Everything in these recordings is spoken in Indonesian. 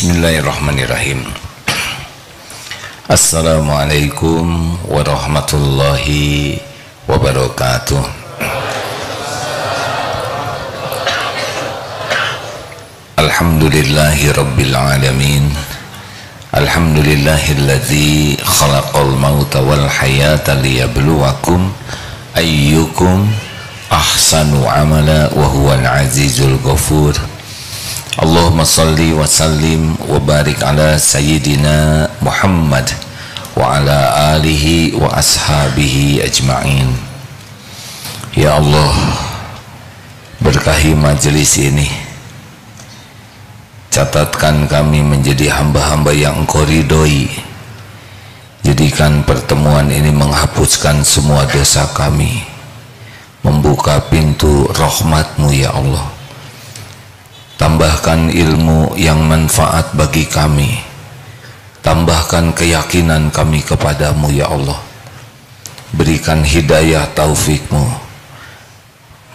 Bismillahirrahmanirrahim. Assalamualaikum warahmatullahi wabarakatuh. Alhamdulillahi rabbil alamin. Alhamdulillahilladzi khalaqal mauta wal hayata liyabluwakum ayyukum ahsanu amala wa huwal azizul ghafur. Allahumma salli wa sallim wa barik ala sayyidina Muhammad wa ala alihi wa ashabihi ajma'in. Ya Allah, berkahi majelis ini, catatkan kami menjadi hamba-hamba yang Engkau ridhoi. Jadikan pertemuan ini menghapuskan semua dosa kami, membuka pintu rahmat-Mu ya Allah. Tambahkan ilmu yang manfaat bagi kami, tambahkan keyakinan kami kepadamu ya Allah. Berikan hidayah taufik-Mu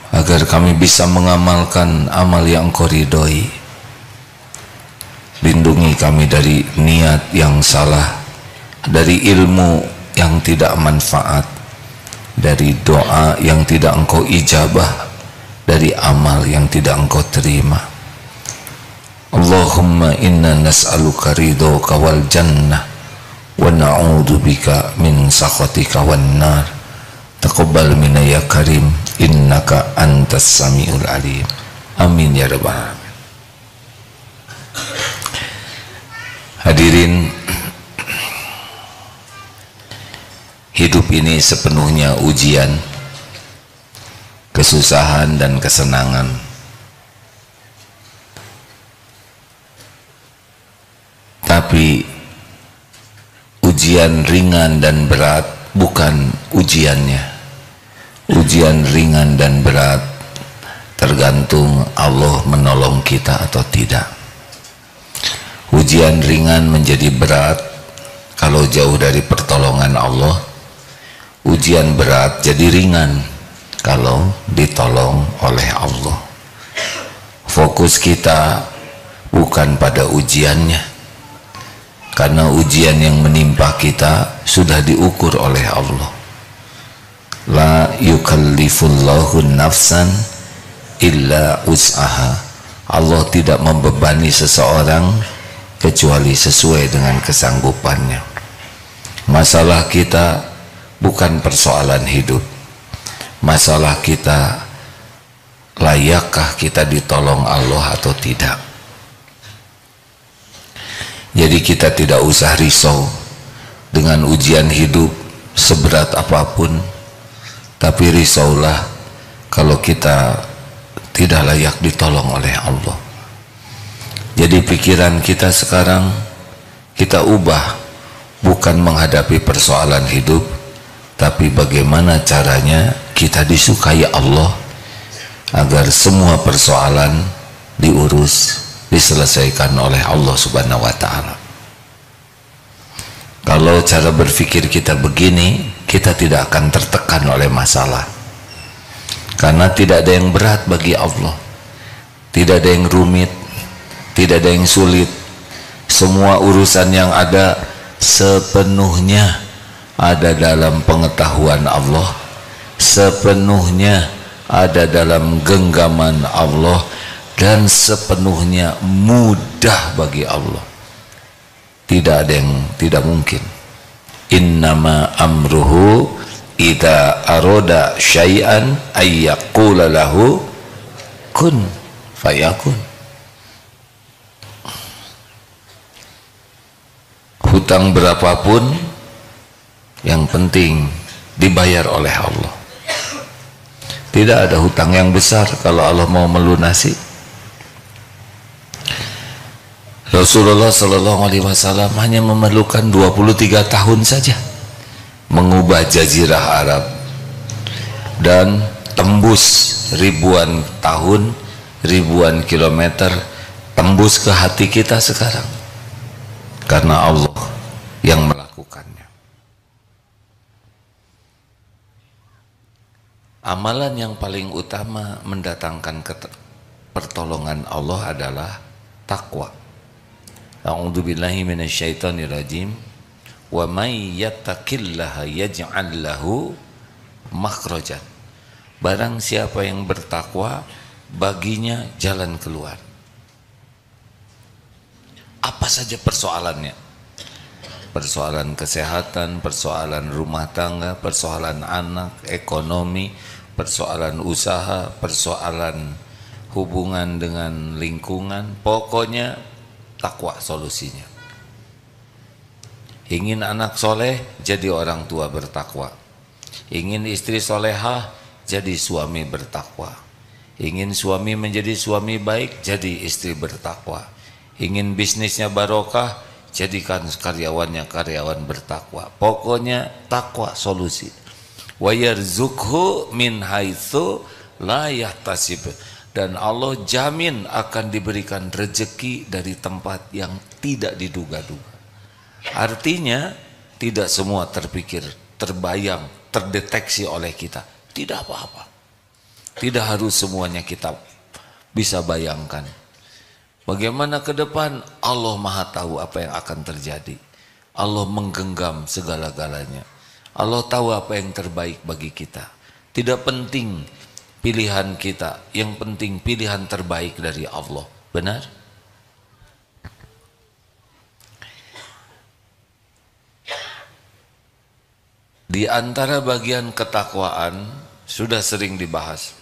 agar kami bisa mengamalkan amal yang Engkau ridhoi. Lindungi kami dari niat yang salah, dari ilmu yang tidak manfaat, dari doa yang tidak Engkau ijabah, dari amal yang tidak Engkau terima. Allahumma inna nas'aluka ridhoka wal jannah wa na'udzu bika min sakhatika wan nar. Taqabbal minna ya karim, innaka antas samiul alim. Amin ya rabbal alamin. Hadirin, hidup ini sepenuhnya ujian, kesusahan dan kesenangan. Tapi ujian ringan dan berat bukan ujiannya. Ujian ringan dan berat tergantung Allah menolong kita atau tidak. Ujian ringan menjadi berat kalau jauh dari pertolongan Allah. Ujian berat jadi ringan kalau ditolong oleh Allah. Fokus kita bukan pada ujiannya, karena ujian yang menimpa kita sudah diukur oleh Allah. La yukallifullahu nafsan illa us'aha. Allah tidak membebani seseorang kecuali sesuai dengan kesanggupannya. Masalah kita bukan persoalan hidup. Masalah kita, layakkah kita ditolong Allah atau tidak. Jadi kita tidak usah risau dengan ujian hidup seberat apapun, tapi risaulah kalau kita tidak layak ditolong oleh Allah. Jadi pikiran kita sekarang kita ubah, bukan menghadapi persoalan hidup, tapi bagaimana caranya kita disukai Allah agar semua persoalan diurus, diselesaikan oleh Allah Subhanahu wa ta'ala. Kalau cara berpikir kita begini, kita tidak akan tertekan oleh masalah, karena tidak ada yang berat bagi Allah, tidak ada yang rumit, tidak ada yang sulit. Semua urusan yang ada sepenuhnya ada dalam pengetahuan Allah, sepenuhnya ada dalam genggaman Allah, dan sepenuhnya mudah bagi Allah. Tidak ada yang tidak mungkin. Innama amruhu idza arada syai'an ayyaqula lahu kun fayakun. Hutang berapapun yang penting dibayar oleh Allah. Tidak ada hutang yang besar kalau Allah mau melunasi. Rasulullah Sallallahu Alaihi Wasallam hanya memerlukan 23 tahun saja mengubah jazirah Arab dan tembus ribuan tahun, ribuan kilometer, tembus ke hati kita sekarang, karena Allah yang melakukannya. Amalan yang paling utama mendatangkan pertolongan Allah adalah takwa. A'udzubillahi minasyaitonirrajim. Wa may yattaqillaha yaj'al lahu makhrajan. Barang siapa yang bertakwa, baginya jalan keluar. Apa saja persoalannya? Persoalan kesehatan, persoalan rumah tangga, persoalan anak, ekonomi, persoalan usaha, persoalan hubungan dengan lingkungan, pokoknya takwa solusinya. Ingin anak soleh, jadi orang tua bertakwa. Ingin istri solehah, jadi suami bertakwa. Ingin suami menjadi suami baik, jadi istri bertakwa. Ingin bisnisnya barokah, jadikan karyawannya karyawan bertakwa. Pokoknya takwa solusi. Wa yarzuqhu min haitsu la yahtasib. Dan Allah jamin akan diberikan rezeki dari tempat yang tidak diduga-duga. Artinya tidak semua terpikir, terbayang, terdeteksi oleh kita. Tidak apa-apa. Tidak harus semuanya kita bisa bayangkan. Bagaimana ke depan? Allah Maha tahu apa yang akan terjadi. Allah menggenggam segala-galanya. Allah tahu apa yang terbaik bagi kita. Tidak penting pilihan kita, yang penting pilihan terbaik dari Allah. Benar? Di antara bagian ketakwaan sudah sering dibahas.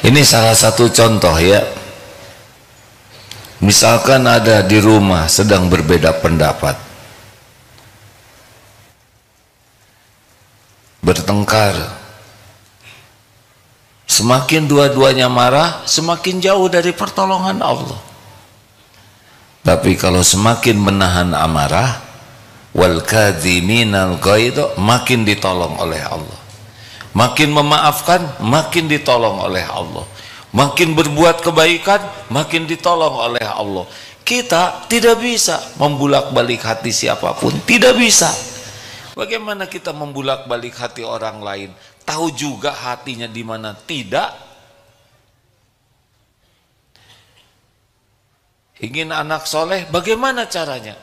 Ini salah satu contoh ya. Misalkan ada di rumah sedang berbeda pendapat, bertengkar, semakin dua-duanya marah, semakin jauh dari pertolongan Allah. Tapi kalau semakin menahan amarah, wal kadhiminal ghaidh, makin ditolong oleh Allah. Makin memaafkan, makin ditolong oleh Allah. Makin berbuat kebaikan, makin ditolong oleh Allah. Kita tidak bisa membulak-balik hati siapapun, tidak bisa. Bagaimana kita membulak-balik hati orang lain? Tahu juga hatinya di mana? Tidak. Ingin anak soleh, bagaimana caranya?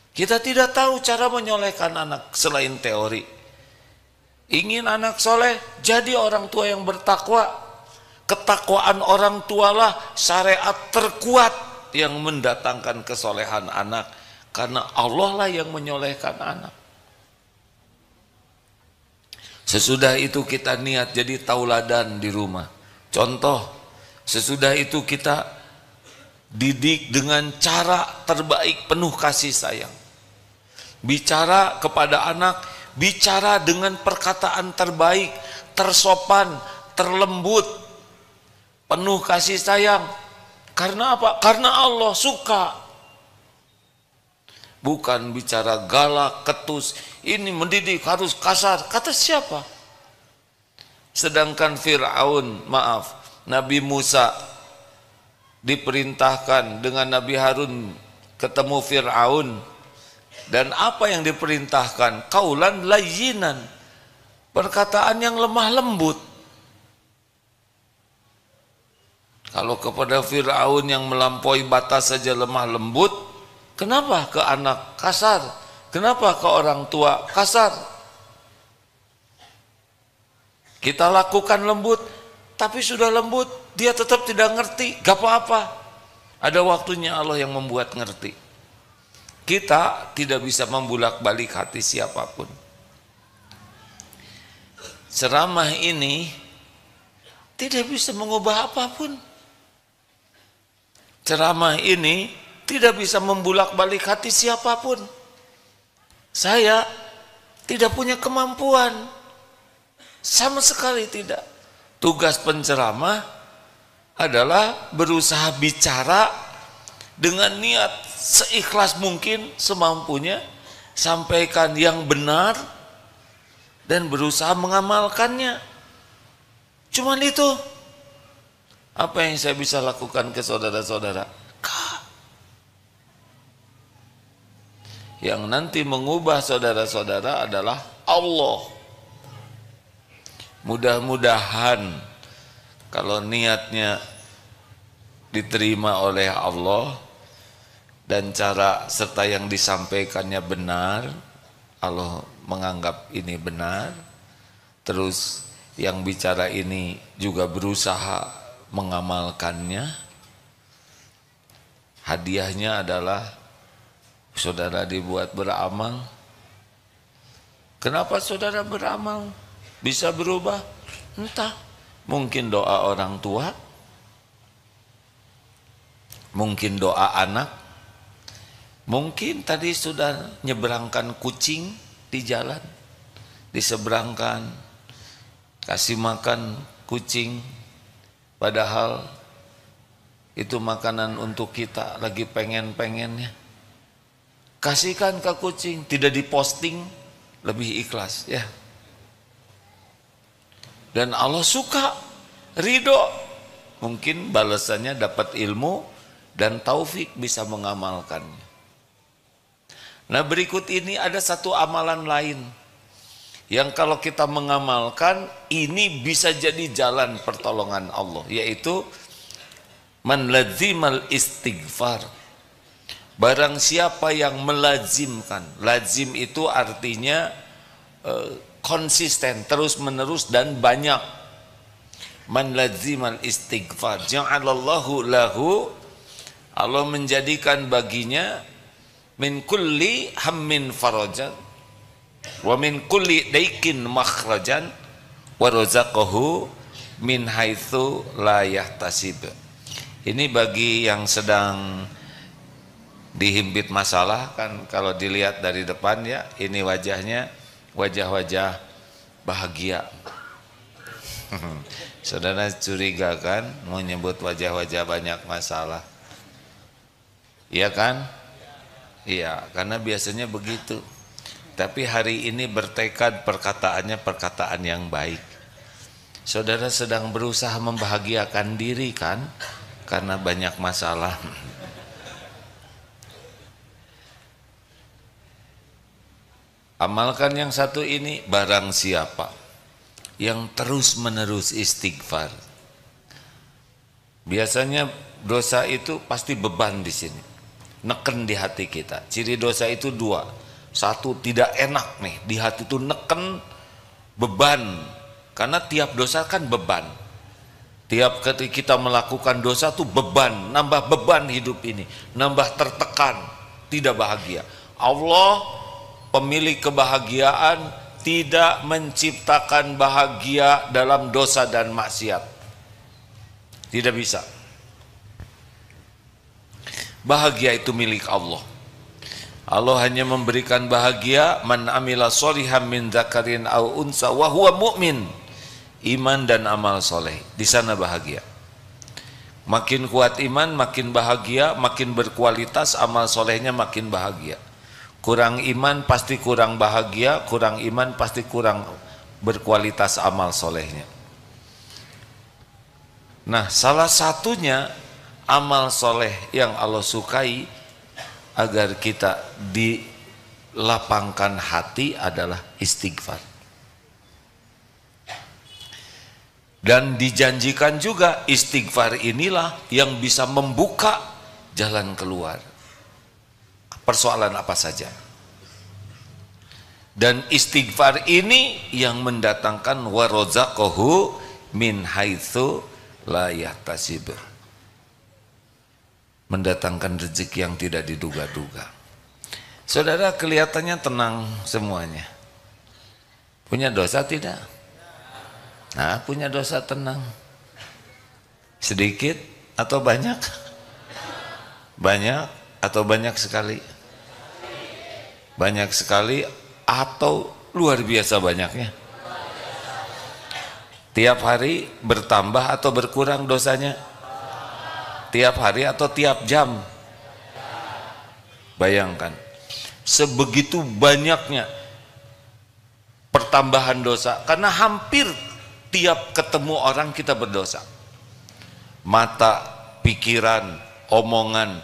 Kita tidak tahu cara menyolehkan anak selain teori. Ingin anak soleh, jadi orang tua yang bertakwa. Ketakwaan orang tualah syariat terkuat yang mendatangkan kesolehan anak. Karena Allah lah yang menyolehkan anak. Sesudah itu kita niat jadi tauladan di rumah. Contoh, sesudah itu kita didik dengan cara terbaik, penuh kasih sayang. Bicara kepada anak, bicara dengan perkataan terbaik, tersopan, terlembut, penuh kasih sayang. Karena apa? Karena Allah suka. Bukan bicara galak, ketus, ini mendidik harus kasar. Kata siapa? Sedangkan Fir'aun, maaf, Nabi Musa diperintahkan dengan Nabi Harun ketemu Fir'aun. Dan apa yang diperintahkan? Qaulan layyinan, perkataan yang lemah lembut. Kalau kepada Fir'aun yang melampaui batas saja lemah lembut, kenapa ke anak kasar? Kenapa ke orang tua kasar? Kita lakukan lembut, tapi sudah lembut, dia tetap tidak ngerti, gak apa-apa. Ada waktunya Allah yang membuat ngerti. Kita tidak bisa membulak-balik hati siapapun. Ceramah ini tidak bisa mengubah apapun. Ceramah ini tidak bisa membulak-balik hati siapapun. Saya tidak punya kemampuan, sama sekali tidak. Tugas penceramah adalah berusaha bicara dengan niat seikhlas mungkin, semampunya, sampaikan yang benar dan berusaha mengamalkannya. Cuman itu. Apa yang saya bisa lakukan ke saudara-saudara? Yang nanti mengubah saudara-saudara adalah Allah. Mudah-mudahan kalau niatnya diterima oleh Allah, dan cara serta yang disampaikannya benar, Allah menganggap ini benar, terus yang bicara ini juga berusaha mengamalkannya, hadiahnya adalah saudara dibuat beramal. Kenapa saudara beramal bisa berubah? Entah, mungkin doa orang tua, mungkin doa anak, mungkin tadi sudah nyeberangkan kucing di jalan, diseberangkan, kasih makan kucing, padahal itu makanan untuk kita, lagi pengen-pengennya. Kasihkan ke kucing, tidak diposting, lebih ikhlas ya. Dan Allah suka, ridho. Mungkin balasannya dapat ilmu dan taufik bisa mengamalkannya. Nah, berikut ini ada satu amalan lain yang kalau kita mengamalkan ini bisa jadi jalan pertolongan Allah, yaitu man lazimal istighfar. Barang siapa yang melazimkan, lazim itu artinya konsisten, terus menerus dan banyak. Man lazimal istighfar ja'alallahu lahu, Allah menjadikan baginya min kulli hammin farajan wa min kulli daikin makhrajan wa razaqahu min haitsu la yahtasib. Ini bagi yang sedang dihimpit masalah, kan kalau dilihat dari depan ya, ini wajahnya wajah-wajah bahagia. Saudara curiga kan mau nyebut wajah-wajah banyak masalah? Iya kan? Iya, karena biasanya begitu. Tapi hari ini bertekad perkataannya perkataan yang baik. Saudara sedang berusaha membahagiakan diri kan? Karena banyak masalah. Amalkan yang satu ini, barang siapa yang terus menerus istighfar. Biasanya dosa itu pasti beban di sini, neken di hati kita. Ciri dosa itu dua, satu tidak enak nih di hati itu, neken, beban. Karena tiap dosa kan beban. Tiap ketika kita melakukan dosa tuh beban, nambah beban hidup ini, nambah tertekan, tidak bahagia. Allah pemilik kebahagiaan tidak menciptakan bahagia dalam dosa dan maksiat. Tidak bisa. Bahagia itu milik Allah. Allah hanya memberikan bahagia man amila sholihan min dzakarin aw unsa wa huwa mu'min. Iman dan amal soleh, di sana bahagia. Makin kuat iman makin bahagia, makin berkualitas amal solehnya makin bahagia. Kurang iman pasti kurang bahagia, kurang iman pasti kurang berkualitas amal solehnya. Nah, salah satunya amal soleh yang Allah sukai agar kita dilapangkan hati adalah istighfar. Dan dijanjikan juga istighfar inilah yang bisa membuka jalan keluar persoalan apa saja. Dan istighfar ini yang mendatangkan warazaqahu min haitsu la yahtasib, mendatangkan rezeki yang tidak diduga-duga. Saudara kelihatannya tenang semuanya. Punya dosa tidak? Nah, punya dosa tenang. Sedikit atau banyak? Banyak atau banyak sekali? Banyak sekali atau luar biasa banyaknya? Tiap hari bertambah atau berkurang dosanya? Tiap hari atau tiap jam? Bayangkan, sebegitu banyaknya pertambahan dosa, karena hampir tiap ketemu orang kita berdosa. Mata, pikiran, omongan,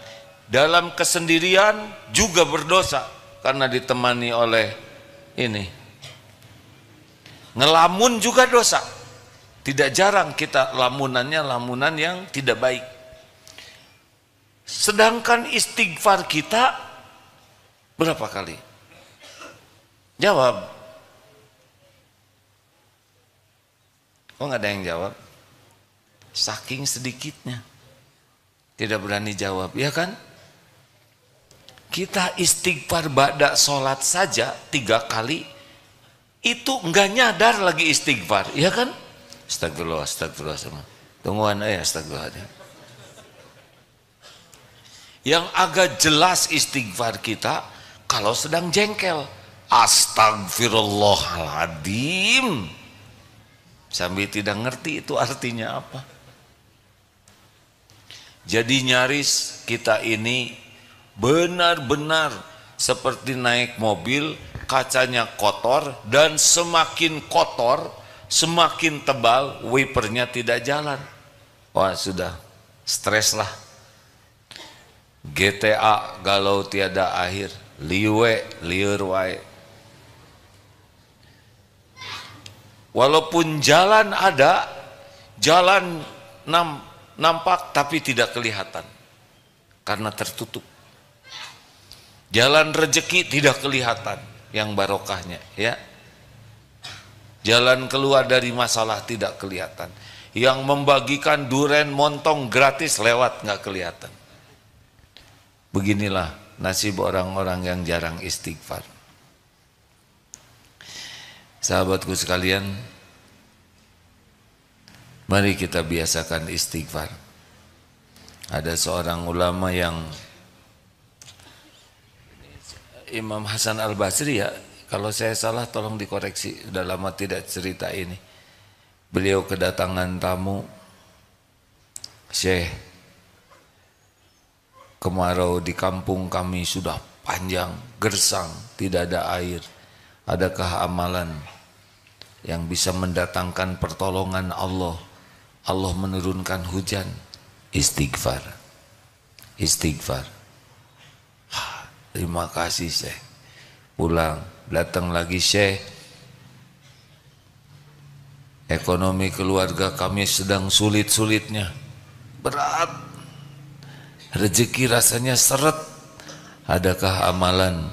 dalam kesendirian juga berdosa karena ditemani oleh ini. Ngelamun juga dosa. Tidak jarang kita lamunannya lamunan yang tidak baik. Sedangkan istighfar kita berapa kali? Jawab. Oh, nggak ada yang jawab. Saking sedikitnya, tidak berani jawab, ya kan? Kita istighfar ba'da sholat saja 3 kali, itu nggak nyadar lagi istighfar, ya kan? Astagfirullah, astagfirullah sama. Tungguan astagfirullah. Yang agak jelas istighfar kita kalau sedang jengkel. Astagfirullahaladzim. Sambil tidak ngerti itu artinya apa. Jadi nyaris kita ini benar-benar seperti naik mobil, kacanya kotor, dan semakin kotor, semakin tebal, wipernya tidak jalan. Wah, sudah stres lah. GTA galau tiada akhir, liwe lieur wae. Walaupun jalan ada, jalan nampak tapi tidak kelihatan karena tertutup. Jalan rezeki tidak kelihatan yang barokahnya, ya. Jalan keluar dari masalah tidak kelihatan. Yang membagikan duren montong gratis lewat nggak kelihatan. Beginilah nasib orang-orang yang jarang istighfar. Sahabatku sekalian, mari kita biasakan istighfar. Ada seorang ulama yang Imam Hasan Al-Basri, ya, kalau saya salah tolong dikoreksi, sudah lama tidak cerita ini. Beliau kedatangan tamu, Syekh, kemarau di kampung kami sudah panjang, gersang, tidak ada air. Adakah amalan yang bisa mendatangkan pertolongan Allah? Allah menurunkan hujan. Istighfar. Istighfar. Terima kasih Syekh. Pulang, datang lagi Syekh. Ekonomi keluarga kami sedang sulit-sulitnya. Berat. Rezeki rasanya seret. Adakah amalan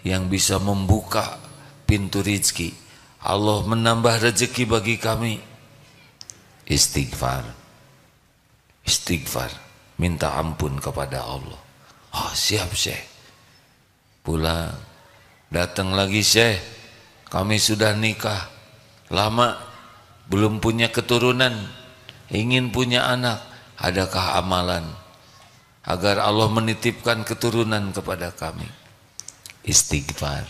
yang bisa membuka pintu rezeki? Allah menambah rezeki bagi kami. Istighfar. Istighfar. Minta ampun kepada Allah. Oh, siap Syekh. Pulang, datang lagi Syekh. Kami sudah nikah lama, belum punya keturunan, ingin punya anak. Adakah amalan agar Allah menitipkan keturunan kepada kami? Istighfar.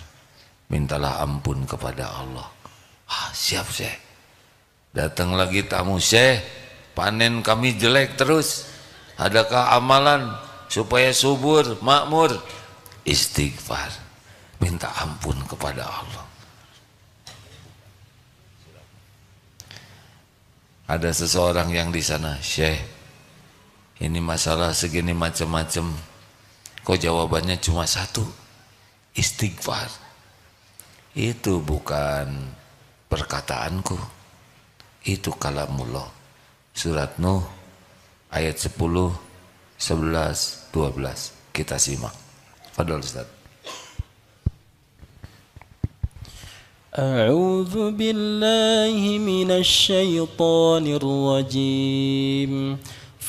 Mintalah ampun kepada Allah. Siap Syekh. Datang lagi tamu, Syekh, panen kami jelek terus. Adakah amalan supaya subur, makmur? Istighfar. Minta ampun kepada Allah. Ada seseorang yang di sana, Syekh, ini masalah segini macam-macam. Kok jawabannya cuma satu? Istighfar. Itu bukan perkataanku, itu kalamullah. Surat Nuh ayat 10, 11, 12. Kita simak. Fadhol Ustaz. A'udzu billahi minasy syaithanir rajim.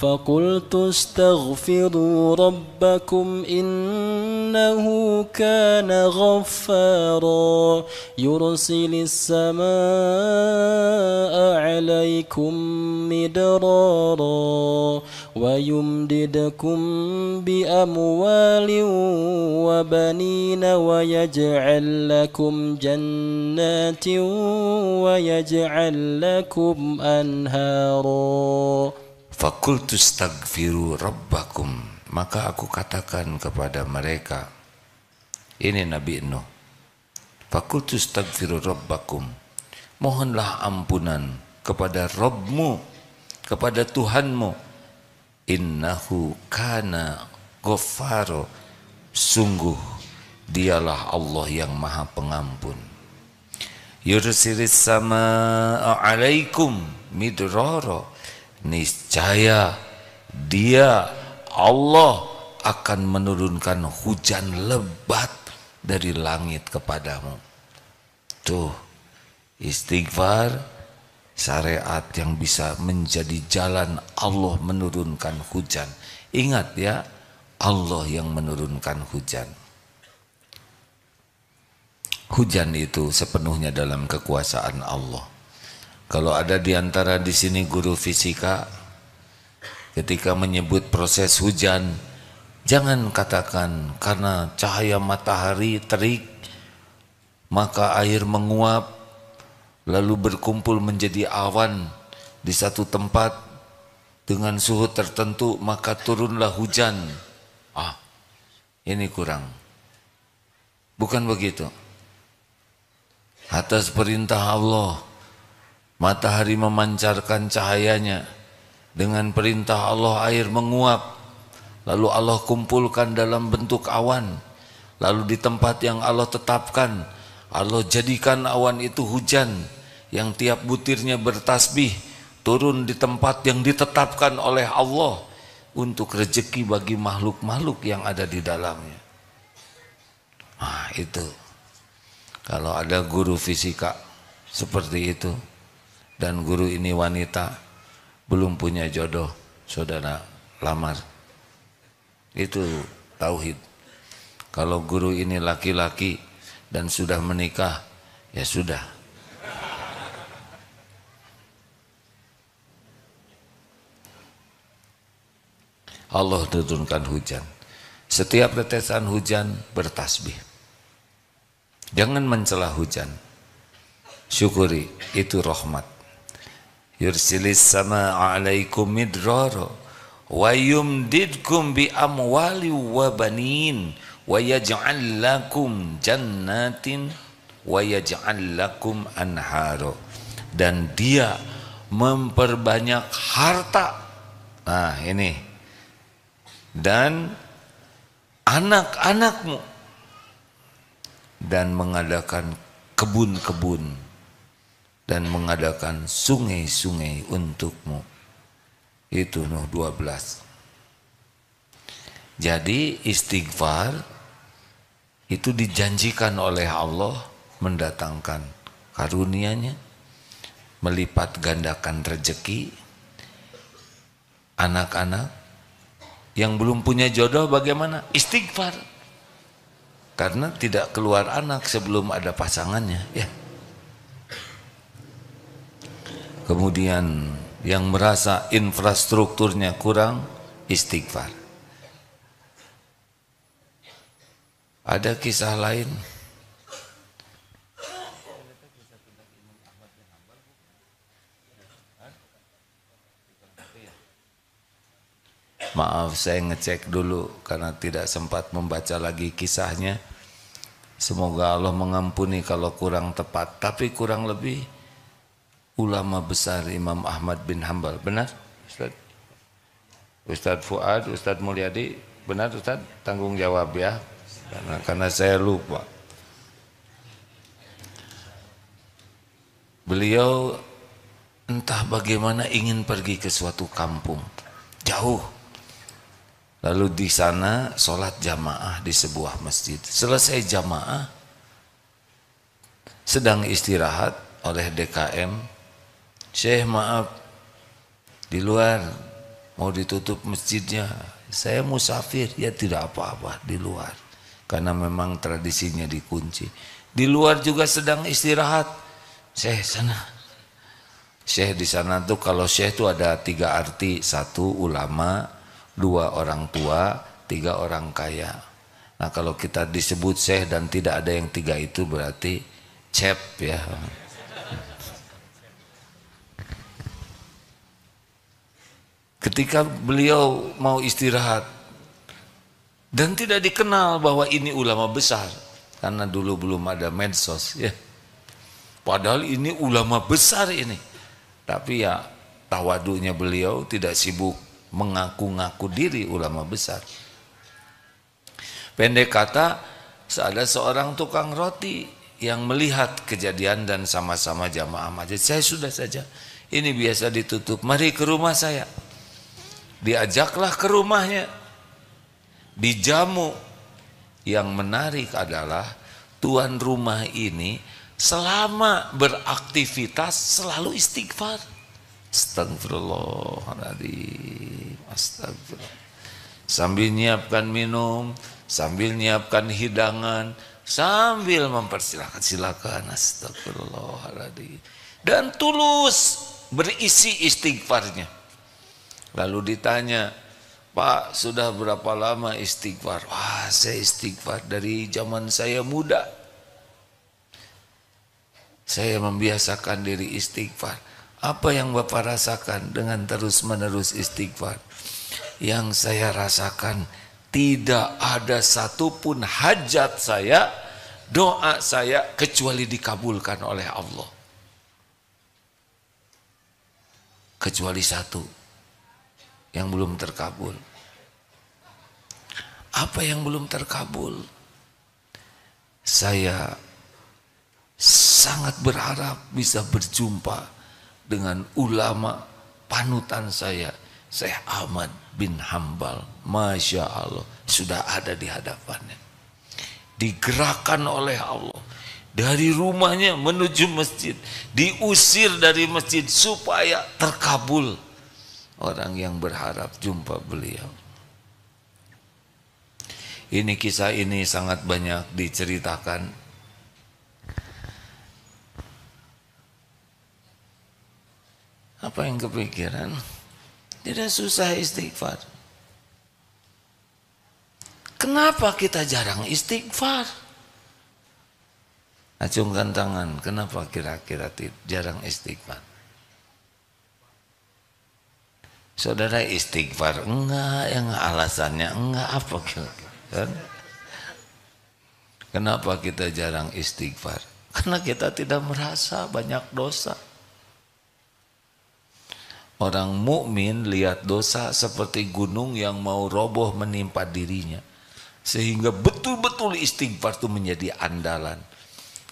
فقلت استغفروا ربكم إنه كان غفارا يرسل السماء عليكم مدرارا ويمددكم بأموال وبنين ويجعل لكم جنات ويجعل لكم أنهارا. Fakultu stagfiru rabbakum, maka aku katakan kepada mereka, ini Nabi Nuh, fakultu stagfiru rabbakum, mohonlah ampunan kepada Rabbmu, kepada Tuhanmu. Innahu kana ghaffaro, sungguh dialah Allah yang maha pengampun. Yursilis samaa alaikum midrara, niscaya Dia Allah akan menurunkan hujan lebat dari langit kepadamu. Tuh, istighfar syariat yang bisa menjadi jalan Allah menurunkan hujan. Ingat ya, Allah yang menurunkan hujan. Hujan itu sepenuhnya dalam kekuasaan Allah. Kalau ada di antara di sini guru fisika, ketika menyebut proses hujan, jangan katakan karena cahaya matahari terik maka air menguap lalu berkumpul menjadi awan di satu tempat dengan suhu tertentu maka turunlah hujan. Ini kurang. Bukan begitu. Atas perintah Allah, matahari memancarkan cahayanya. Dengan perintah Allah air menguap. Lalu Allah kumpulkan dalam bentuk awan. Lalu di tempat yang Allah tetapkan, Allah jadikan awan itu hujan yang tiap butirnya bertasbih, turun di tempat yang ditetapkan oleh Allah untuk rezeki bagi makhluk-makhluk yang ada di dalamnya. Itu. Kalau ada guru fisika seperti itu dan guru ini wanita belum punya jodoh, saudara lamar. Itu tauhid. Kalau guru ini laki-laki dan sudah menikah, ya sudah. Allah turunkan hujan. Setiap tetesan hujan bertasbih. Jangan mencela hujan. Syukuri, itu rahmat. Yursilis sama alaikum midrara wa yumdidkum bi amwali wa banin wa yaj'al lakum jannatin wa yaj'al lakum anharo. Dan dia memperbanyak harta. Ini. Dan anak-anakmu. Dan mengadakan kebun-kebun dan mengadakan sungai-sungai untukmu. Itu Nuh 12. Jadi istighfar itu dijanjikan oleh Allah mendatangkan karunia-Nya, melipat gandakan rezeki. Anak-anak yang belum punya jodoh bagaimana? Istighfar. Karena tidak keluar anak sebelum ada pasangannya, ya. Kemudian yang merasa infrastrukturnya kurang, istighfar. Ada kisah lain. Maaf, saya ngecek dulu karena tidak sempat membaca lagi kisahnya. Semoga Allah mengampuni kalau kurang tepat. Tapi kurang lebih ulama besar Imam Ahmad bin Hanbal. Benar Ustaz? Ustaz Fuad, Ustaz Mulyadi. Benar Ustaz? Tanggung jawab ya. Karena saya lupa. Beliau entah bagaimana ingin pergi ke suatu kampung jauh. Lalu di sana sholat jamaah di sebuah masjid. Selesai jamaah, sedang istirahat oleh DKM. Syekh maaf, di luar mau ditutup masjidnya. Saya musafir, ya tidak apa-apa di luar. Karena memang tradisinya dikunci. Di luar juga sedang istirahat. Syekh sana. Syekh di sana tuh kalau syekh itu ada 3 arti. 1 ulama, 2 orang tua, 3 orang kaya. Nah kalau kita disebut syekh dan tidak ada yang 3 itu berarti cep ya. Ketika beliau mau istirahat dan tidak dikenal bahwa ini ulama besar karena dulu belum ada medsos ya. Padahal ini ulama besar ini. Tapi ya tawadunya beliau tidak sibuk mengaku-ngaku diri ulama besar. Pendek kata, ada seorang tukang roti yang melihat kejadian dan sama-sama jamaah masjid. Saya sudah saja, ini biasa ditutup, mari ke rumah saya. Diajaklah ke rumahnya. dijamu. Yang menarik adalah tuan rumah ini selama beraktivitas selalu istighfar. Astagfirullahaladzim, astagfirullah. Sambil nyiapkan minum, sambil nyiapkan hidangan, sambil mempersilahkan, silakan, astagfirullahaladzim. Dan tulus berisi istighfarnya. Lalu ditanya, Pak, sudah berapa lama istighfar? Wah, saya istighfar dari zaman saya muda. Saya membiasakan diri istighfar. Apa yang Bapak rasakan dengan terus-menerus istighfar? Yang saya rasakan, tidak ada satupun hajat saya, doa saya, kecuali dikabulkan oleh Allah. Kecuali satu yang belum terkabul. Apa yang belum terkabul? Saya sangat berharap bisa berjumpa dengan ulama panutan saya, Syekh Ahmad bin Hambal. Masya Allah, sudah ada di hadapannya. Digerakkan oleh Allah dari rumahnya menuju masjid, diusir dari masjid supaya terkabul. Orang yang berharap jumpa beliau. Ini kisah ini sangat banyak diceritakan. Apa yang kepikiran? Tidak susah istighfar. Kenapa kita jarang istighfar? Acungkan tangan, kenapa kira-kira jarang istighfar? Saudara istighfar enggak, yang alasannya enggak, apa kira-kira? Kenapa kita jarang istighfar? Karena kita tidak merasa banyak dosa. Orang mukmin lihat dosa seperti gunung yang mau roboh menimpa dirinya, sehingga betul-betul istighfar itu menjadi andalan.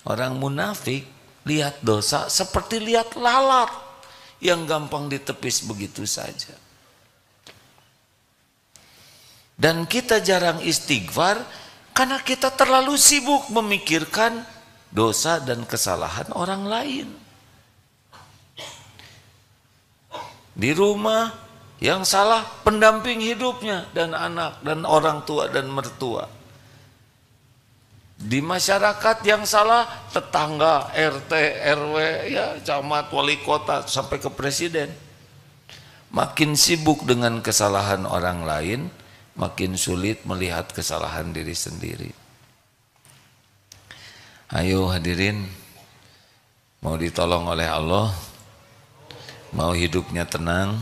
Orang munafik lihat dosa seperti lihat lalat yang gampang ditepis begitu saja. Dan kita jarang istighfar karena kita terlalu sibuk memikirkan dosa dan kesalahan orang lain. Di rumah yang salah pendamping hidupnya dan anak dan orang tua dan mertua. Di masyarakat yang salah tetangga, RT, RW, ya camat, wali kota sampai ke presiden. Makin sibuk dengan kesalahan orang lain, makin sulit melihat kesalahan diri sendiri. Ayo hadirin, mau ditolong oleh Allah, mau hidupnya tenang,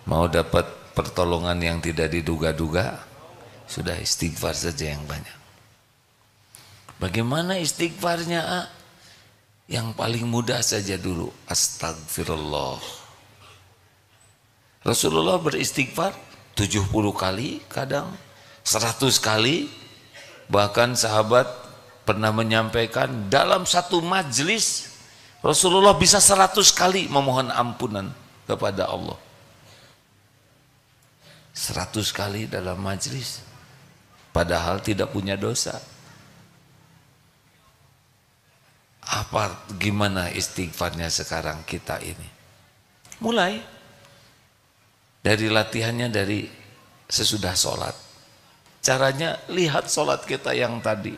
mau dapat pertolongan yang tidak diduga-duga, sudah istighfar saja yang banyak. Bagaimana istighfarnya? Yang paling mudah saja dulu, astagfirullah. Rasulullah beristighfar 70 kali, kadang 100 kali. Bahkan sahabat pernah menyampaikan dalam satu majlis Rasulullah bisa 100 kali memohon ampunan kepada Allah. 100 kali dalam majlis, padahal tidak punya dosa. Apa gimana istighfarnya sekarang kita ini? Mulai dari latihannya dari sesudah sholat. Caranya lihat sholat kita yang tadi.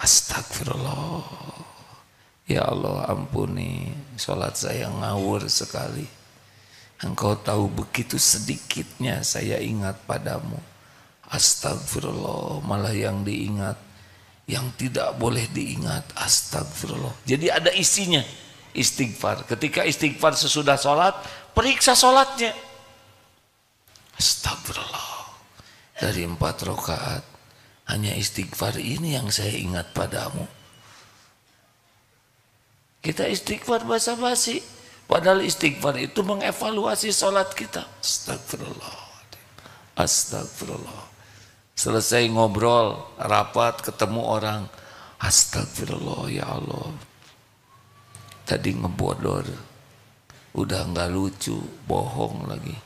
Astagfirullah. Ya Allah ampuni, sholat saya ngawur sekali. Engkau tahu begitu sedikitnya saya ingat padamu. Astagfirullah, malah yang diingat yang tidak boleh diingat. Astagfirullah. Jadi ada isinya istighfar. Ketika istighfar sesudah sholat, periksa sholatnya. Astagfirullah, dari 4 rakaat hanya istighfar ini yang saya ingat padamu. Kita istighfar basa-basi, padahal istighfar itu mengevaluasi sholat kita. Astagfirullah, astagfirullah. Selesai ngobrol, rapat, ketemu orang, astagfirullah ya Allah, tadi ngebodor, udah nggak lucu, bohong lagi,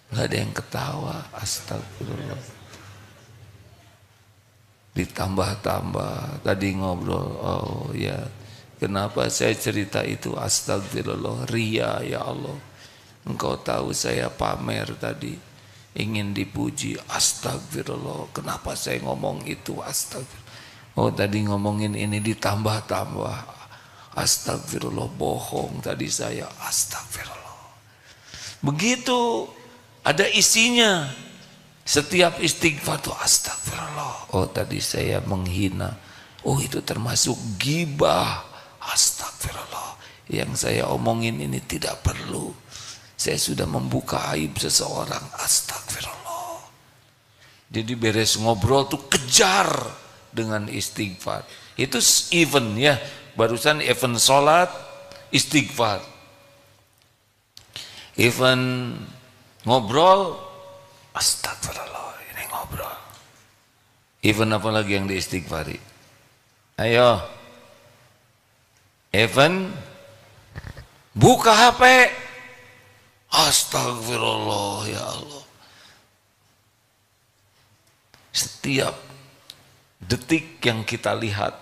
nggak ada yang ketawa, astagfirullah. ditambah-tambah. Tadi ngobrol, oh ya, kenapa saya cerita itu? Astagfirullah, ria ya Allah. Engkau tahu saya pamer tadi, ingin dipuji. Astagfirullah, kenapa saya ngomong itu? Astagfirullah. Oh tadi ngomongin ini ditambah-tambah. Astagfirullah, bohong tadi saya. Astagfirullah. Begitu ada isinya. Setiap istighfar itu astagfirullah. Oh tadi saya menghina. Oh itu termasuk ghibah. Astagfirullah. Yang saya omongin ini tidak perlu. Saya sudah membuka aib seseorang. Astagfirullah. Jadi beres ngobrol tuh kejar dengan istighfar. Itu event ya. Barusan event sholat, istighfar. Event ngobrol, astagfirullah, ini ngobrol. Event apa lagi yang diistighfari? Ayo. Event buka HP. Astagfirullah ya Allah. Setiap detik yang kita lihat,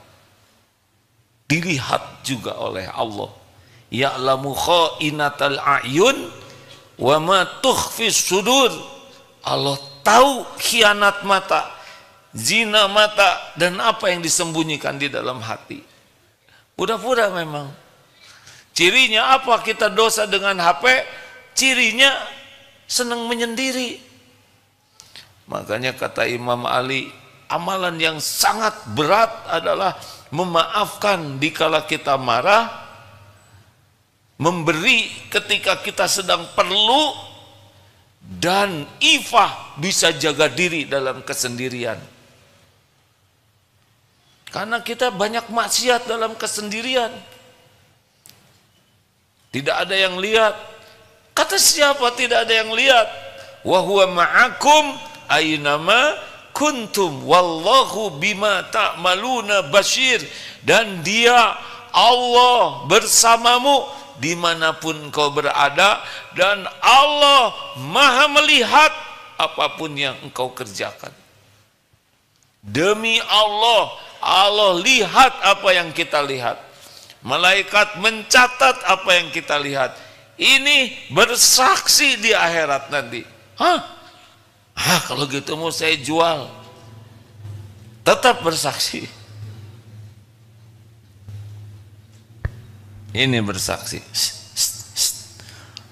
dilihat juga oleh Allah. Ya'lamu kha'inatal a'yun wa ma tukhfis sudur. Allah tahu khianat mata, zina mata, dan apa yang disembunyikan di dalam hati. Pura-pura memang. Cirinya apa kita dosa dengan HP? Cirinya senang menyendiri. Makanya kata Imam Ali, amalan yang sangat berat adalah memaafkan dikala kita marah, memberi ketika kita sedang perlu, dan ifah bisa jaga diri dalam kesendirian. Karena kita banyak maksiat dalam kesendirian. Tidak ada yang lihat. Kata siapa tidak ada yang lihat? Wa huwa ma'akum aynama kuntum wallahu bima ta'maluna basyir. Dan dia Allah bersamamu dimanapun kau berada, dan Allah maha melihat apapun yang engkau kerjakan. Demi Allah, Allah lihat apa yang kita lihat. Malaikat mencatat apa yang kita lihat. Ini bersaksi di akhirat nanti. Kalau gitu mau saya jual. Tetap bersaksi. Ini bersaksi.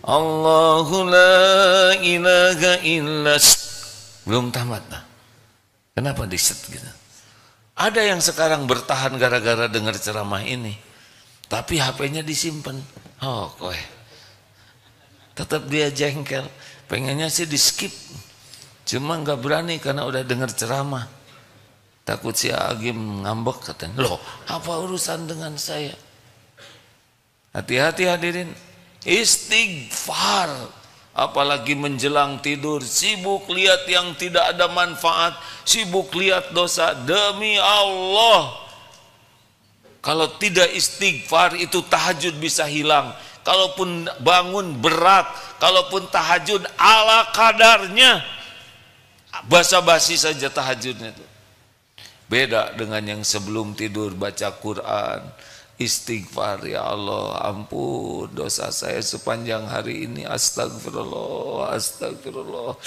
Allahu la ilaha illa. Belum tamat. Kenapa diset gitu? Ada yang sekarang bertahan gara-gara dengar ceramah ini, tapi HP-nya disimpan. Oh, kowe. Tetap dia jengkel. Pengennya sih di skip, cuma nggak berani karena udah dengar ceramah. Takut si Agim ngambek katanya. Loh, apa urusan dengan saya? Hati-hati hadirin. Istighfar, apalagi menjelang tidur, sibuk lihat yang tidak ada manfaat, sibuk lihat dosa. Demi Allah, kalau tidak istighfar itu tahajud bisa hilang. Kalaupun bangun berat, kalaupun tahajud ala kadarnya, basa-basi saja tahajudnya itu. Beda dengan yang sebelum tidur baca Quran, istighfar, ya Allah ampun dosa saya sepanjang hari ini, astagfirullah, astagfirullah.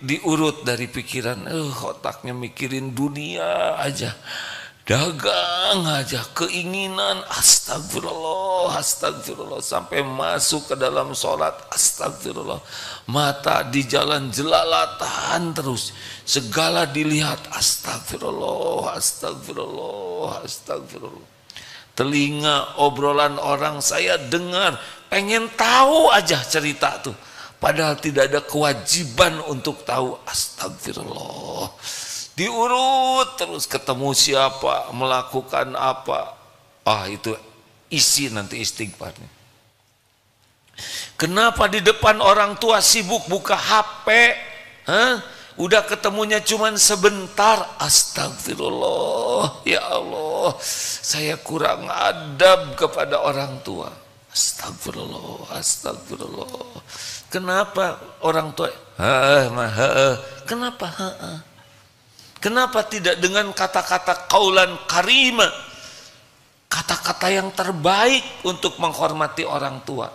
Diurut dari pikiran, otaknya mikirin dunia aja, dagang aja, keinginan, astagfirullah, astagfirullah, sampai masuk ke dalam sholat, astagfirullah, mata di jalan jelalatan terus, segala dilihat, astagfirullah, astagfirullah, astagfirullah. Telinga obrolan orang saya dengar, pengen tahu aja cerita tuh, padahal tidak ada kewajiban untuk tahu, astagfirullah. Diurut terus, ketemu siapa, melakukan apa, itu isi nanti istighfarnya. Kenapa di depan orang tua sibuk buka HP? Udah ketemunya cuman sebentar, astagfirullah, ya Allah saya kurang adab kepada orang tua, astagfirullah, astagfirullah. Kenapa orang tua? Kenapa? Kenapa tidak dengan kata-kata qaulan karima, kata-kata yang terbaik untuk menghormati orang tua?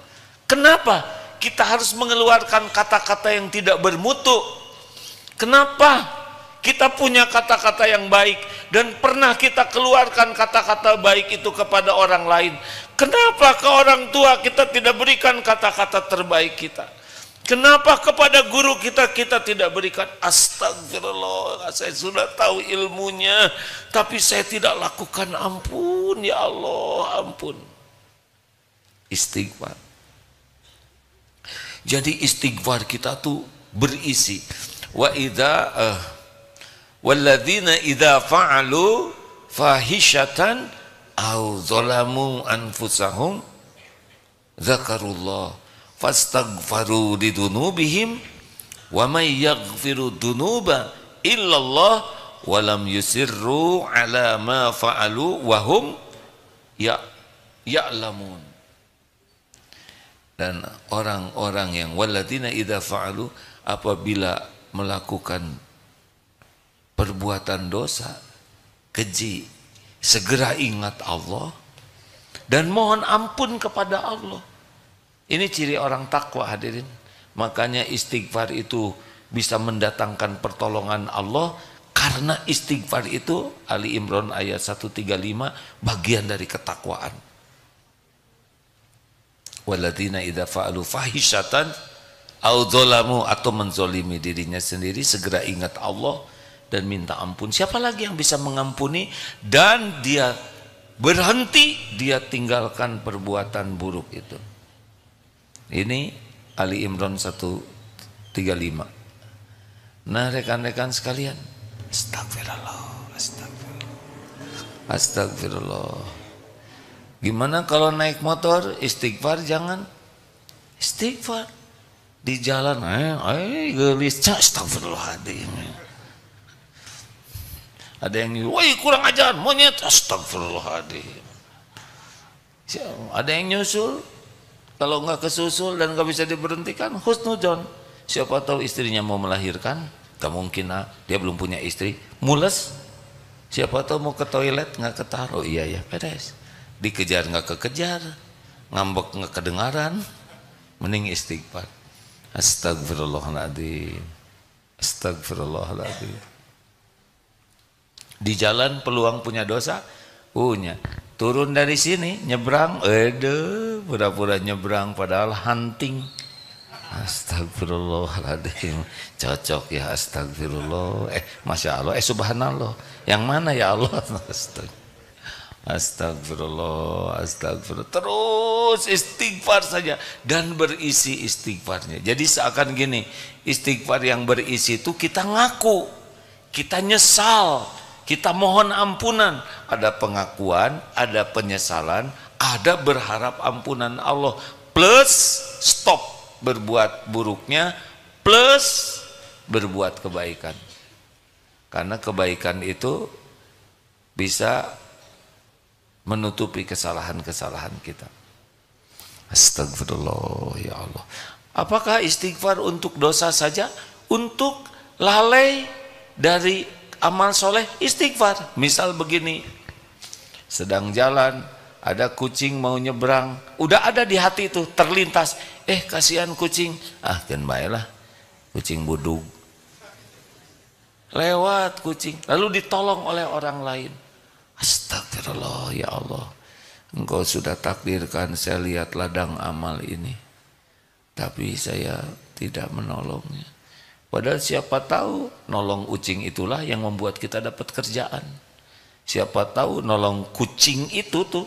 Kenapa kita harus mengeluarkan kata-kata yang tidak bermutu? Kenapa kita punya kata-kata yang baik dan pernah kita keluarkan kata-kata baik itu kepada orang lain? Kenapa ke orang tua kita tidak berikan kata-kata terbaik kita? Kenapa kepada guru kita tidak berikan? Astagfirullah, saya sudah tahu ilmunya tapi saya tidak lakukan. Ampun ya Allah, ampun. Istighfar. Jadi istighfar kita tuh berisi wa idza walladzina idza fa'alu fahishatan aw zalamu anfusahum dzakarullah fastaghfaru lidunubihim wa may yaghfiru dunuba illallah wa lam yusirru ala ma fa'alu wa hum ya'lamun. Dan orang-orang yang walladzina idza fa'alu, apabila melakukan perbuatan dosa, keji, segera ingat Allah dan mohon ampun kepada Allah. Ini ciri orang takwa, hadirin. Makanya istighfar itu bisa mendatangkan pertolongan Allah, karena istighfar itu Ali Imran ayat 135 bagian dari ketakwaan. Walladzina idza fa'alu fahishatan au dzalamu, atau menzolimi dirinya sendiri, segera ingat Allah dan minta ampun. Siapa lagi yang bisa mengampuni dan dia berhenti, dia tinggalkan perbuatan buruk itu? Ini Ali Imran 135. Nah rekan-rekan sekalian, astagfirullah, astagfirullah. Gimana kalau naik motor istighfar? Jangan istighfar di jalan, gelis, astagfirullahaladzim. Ada yang woi kurang ajar monyet, astagfirullahaladzim. Ada yang nyusul, kalau nggak kesusul dan nggak bisa diberhentikan, husnudzon. Siapa tahu istrinya mau melahirkan, kemungkinan dia belum punya istri, mules. Siapa tahu mau ke toilet nggak ketaruh, iya ya beres. Dikejar nggak kekejar, ngambek nggak kedengaran, mending istighfar. Astagfirullahaladzim, astagfirullahaladzim. Di jalan peluang punya dosa, punya. Turun dari sini nyebrang, pura-pura nyebrang padahal hunting. Astagfirullahaladzim, cocok ya astagfirullah. Masya Allah, subhanallah. Yang mana ya Allah? Astagfirullah, astagfirullah. Terus istighfar saja dan berisi istighfarnya. Jadi seakan gini, istighfar yang berisi itu kita ngaku, kita nyesal, kita mohon ampunan. Ada pengakuan, ada penyesalan, ada berharap ampunan Allah, plus stop berbuat buruknya, plus berbuat kebaikan. Karena kebaikan itu bisa menutupi kesalahan-kesalahan kita. Astagfirullah ya Allah. Apakah istighfar untuk dosa saja? Untuk lalai dari amal soleh, istighfar. Misal begini, sedang jalan, ada kucing mau nyebrang, udah ada di hati itu, terlintas, kasihan kucing, kan baiklah, kucing budug. Lewat kucing, lalu ditolong oleh orang lain. Astagfirullah ya Allah, Engkau sudah takdirkan saya lihat ladang amal ini, tapi saya tidak menolongnya. Padahal siapa tahu nolong kucing itulah yang membuat kita dapat kerjaan. Siapa tahu nolong kucing itu tuh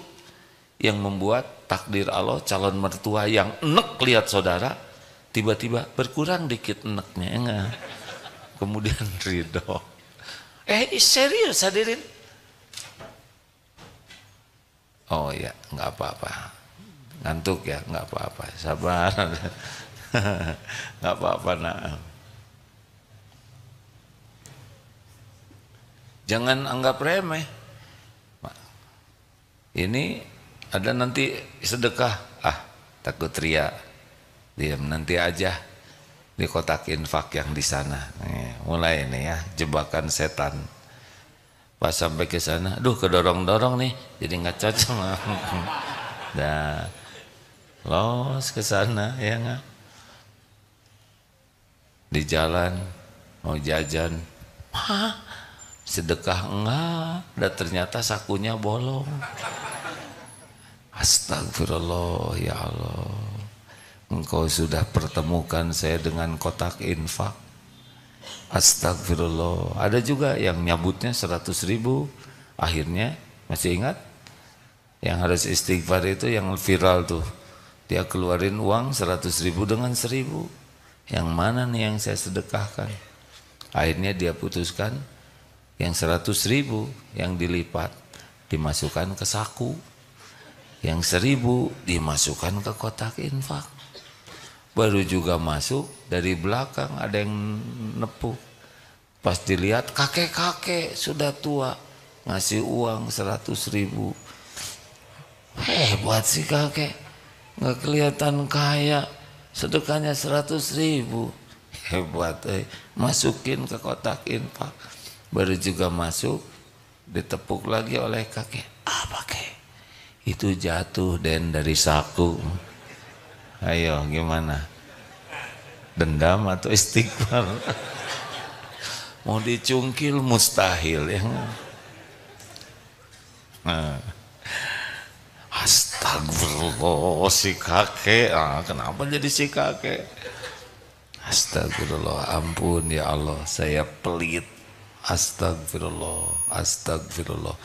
yang membuat takdir Allah calon mertua yang enek lihat saudara, tiba-tiba berkurang dikit eneknya, enggak. Kemudian ridho. Serius hadirin. Oh ya, nggak apa-apa. Ngantuk ya, nggak apa-apa. Sabar. Nggak apa-apa nak. Jangan anggap remeh. Ini ada nanti sedekah, takut ria, diam nanti aja. di kotak infak yang di sana. Mulai nih ya, jebakan setan. Pas sampai ke sana, aduh kedorong-dorong nih, jadi nggak cocok. Dah, los ke sana ya nggak? Di jalan mau jajan, sedekah enggak, dan ternyata sakunya bolong. Astagfirullah, ya Allah, Engkau sudah pertemukan saya dengan kotak infak. Astagfirullah. Ada juga yang nyabutnya 100.000, akhirnya masih ingat yang harus istighfar itu yang viral tuh, dia keluarin uang 100.000 dengan 1.000, yang mana nih yang saya sedekahkan? Akhirnya dia putuskan yang 100.000 yang dilipat dimasukkan ke saku, yang 1.000 dimasukkan ke kotak infak. Baru juga masuk, dari belakang ada yang nepuk. Pas dilihat kakek-kakek sudah tua ngasih uang 100.000. Hebat sih kakek, nggak kelihatan kaya, sedekahnya 100.000. Hebat, masukin ke kotak infak. Baru juga masuk, ditepuk lagi oleh kakek. Apa kek? Itu jatuh Den dari saku. Ayo gimana? Dendam atau istighfar? Mau dicungkil mustahil ya. Astagfirullah, si kakek. Kenapa jadi si kakek? Astagfirullah, ampun ya Allah, saya pelit. Astagfirullah, astagfirullah.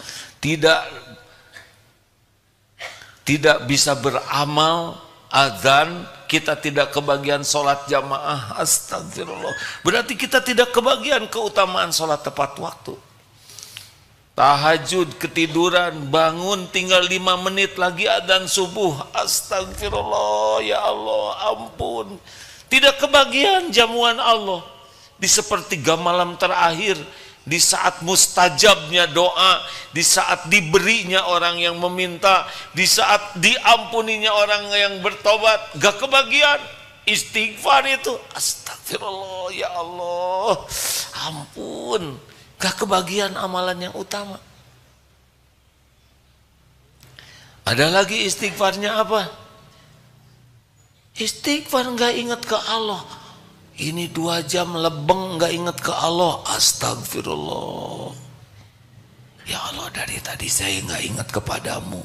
Tidak bisa beramal, azan, kita tidak kebagian sholat jamaah. Astagfirullah, berarti kita tidak kebagian keutamaan sholat tepat waktu. Tahajud, ketiduran, bangun tinggal 5 menit lagi adzan subuh. Astagfirullah, ya Allah, ampun. Tidak kebagian jamuan Allah di sepertiga malam terakhir, di saat mustajabnya doa, di saat diberinya orang yang meminta, di saat diampuninya orang yang bertobat. Gak kebagian istighfar itu. Astagfirullah, ya Allah, ampun. Gak kebagian amalan yang utama. Ada lagi istighfarnya apa? Istighfar gak ingat ke Allah. Ini 2 jam lebeng gak ingat ke Allah. Astagfirullah, ya Allah, dari tadi saya gak ingat kepadamu.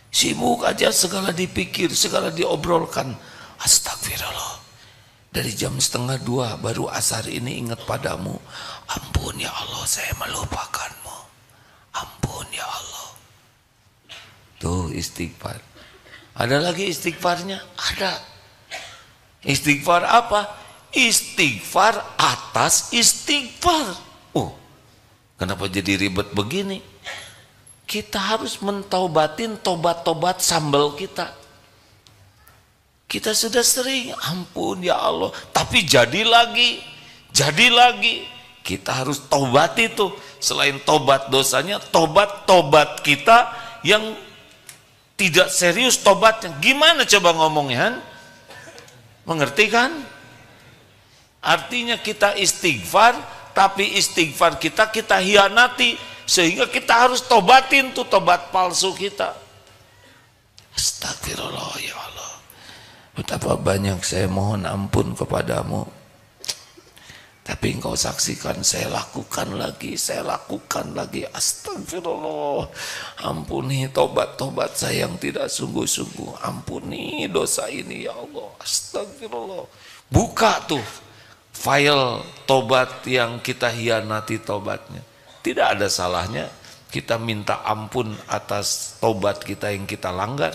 Sibuk aja, segala dipikir, segala diobrolkan. Astagfirullah, dari jam 1:30 baru asar ini ingat padamu. Ampun ya Allah, saya melupakanmu. Ampun ya Allah. Tuh istighfar. Ada lagi istighfarnya? Ada. Istighfar apa? Istighfar atas istighfar. Kenapa jadi ribet begini? Kita harus mentaubatin tobat-tobat sambal kita. Kita sudah sering, ampun ya Allah, tapi jadi lagi. Kita harus tobat itu. Selain tobat dosanya, tobat kita yang tidak serius tobatnya. Gimana coba ngomongnya? Mengerti kan? Artinya kita istighfar, tapi istighfar kita hianati, sehingga kita harus tobatin tuh tobat palsu kita. Astagfirullah ya Allah, betapa banyak saya mohon ampun kepadamu, tapi engkau saksikan saya lakukan lagi. Astagfirullah, ampuni tobat-tobat saya yang tidak sungguh-sungguh. Ampuni dosa ini ya Allah. Astagfirullah. Buka tuh file tobat yang kita hianati tobatnya. Tidak ada salahnya kita minta ampun atas tobat kita yang kita langgar.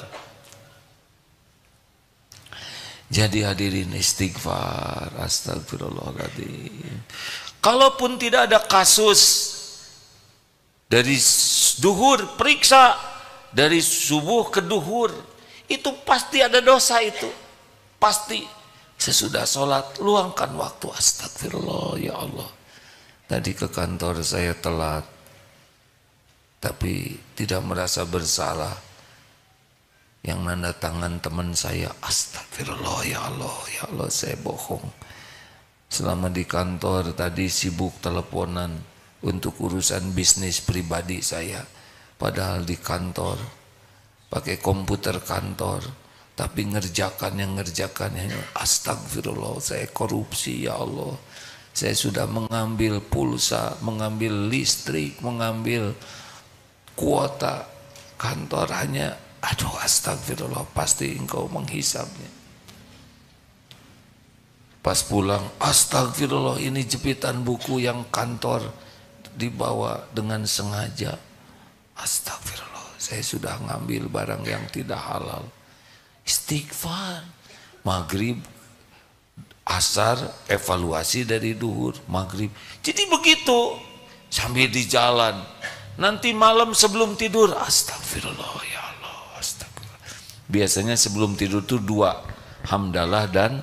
Jadi hadirin, istighfar. Astagfirullahaladzim. Kalaupun tidak ada kasus, dari duhur periksa, dari subuh ke duhur, itu pasti ada dosa itu. Pasti. Sesudah sholat, luangkan waktu. Astagfirullah ya Allah, tadi ke kantor saya telat, tapi tidak merasa bersalah. Yang nanda tangan teman saya. Astagfirullah ya Allah, saya bohong. Selama di kantor tadi sibuk teleponan untuk urusan bisnis pribadi saya. Padahal di kantor pakai komputer kantor, tapi ngerjakan yang astagfirullah, saya korupsi ya Allah. Saya sudah mengambil pulsa, mengambil listrik, mengambil kuota kantor hanya, aduh astagfirullah, pasti engkau menghisapnya. Pas pulang, astagfirullah, ini jepitan buku yang kantor dibawa dengan sengaja. Astagfirullah, saya sudah ngambil barang yang tidak halal. Istighfar. Maghrib, asar, evaluasi dari duhur, maghrib. Jadi begitu sambil di jalan. Nanti malam sebelum tidur, astagfirullah ya Allah, astagfirullah. Biasanya sebelum tidur tuh 2, hamdalah dan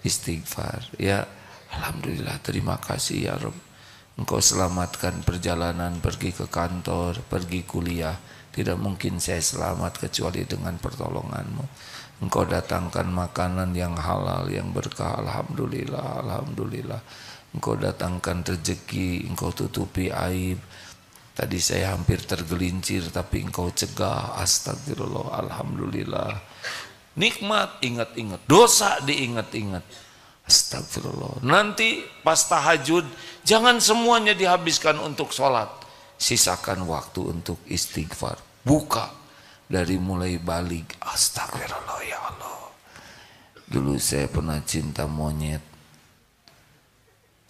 istighfar. Ya alhamdulillah, terima kasih ya Rabb, engkau selamatkan perjalanan pergi ke kantor, pergi kuliah. Tidak mungkin saya selamat kecuali dengan pertolonganmu. Engkau datangkan makanan yang halal, yang berkah, alhamdulillah, alhamdulillah. Engkau datangkan rezeki, engkau tutupi aib. Tadi saya hampir tergelincir tapi engkau cegah, astagfirullah, alhamdulillah. Nikmat ingat-ingat, dosa diingat-ingat, astagfirullah. Nanti pas tahajud jangan semuanya dihabiskan untuk sholat, sisakan waktu untuk istighfar. Buka dari mulai balik, astagfirullah ya Allah. Dulu saya pernah cinta monyet,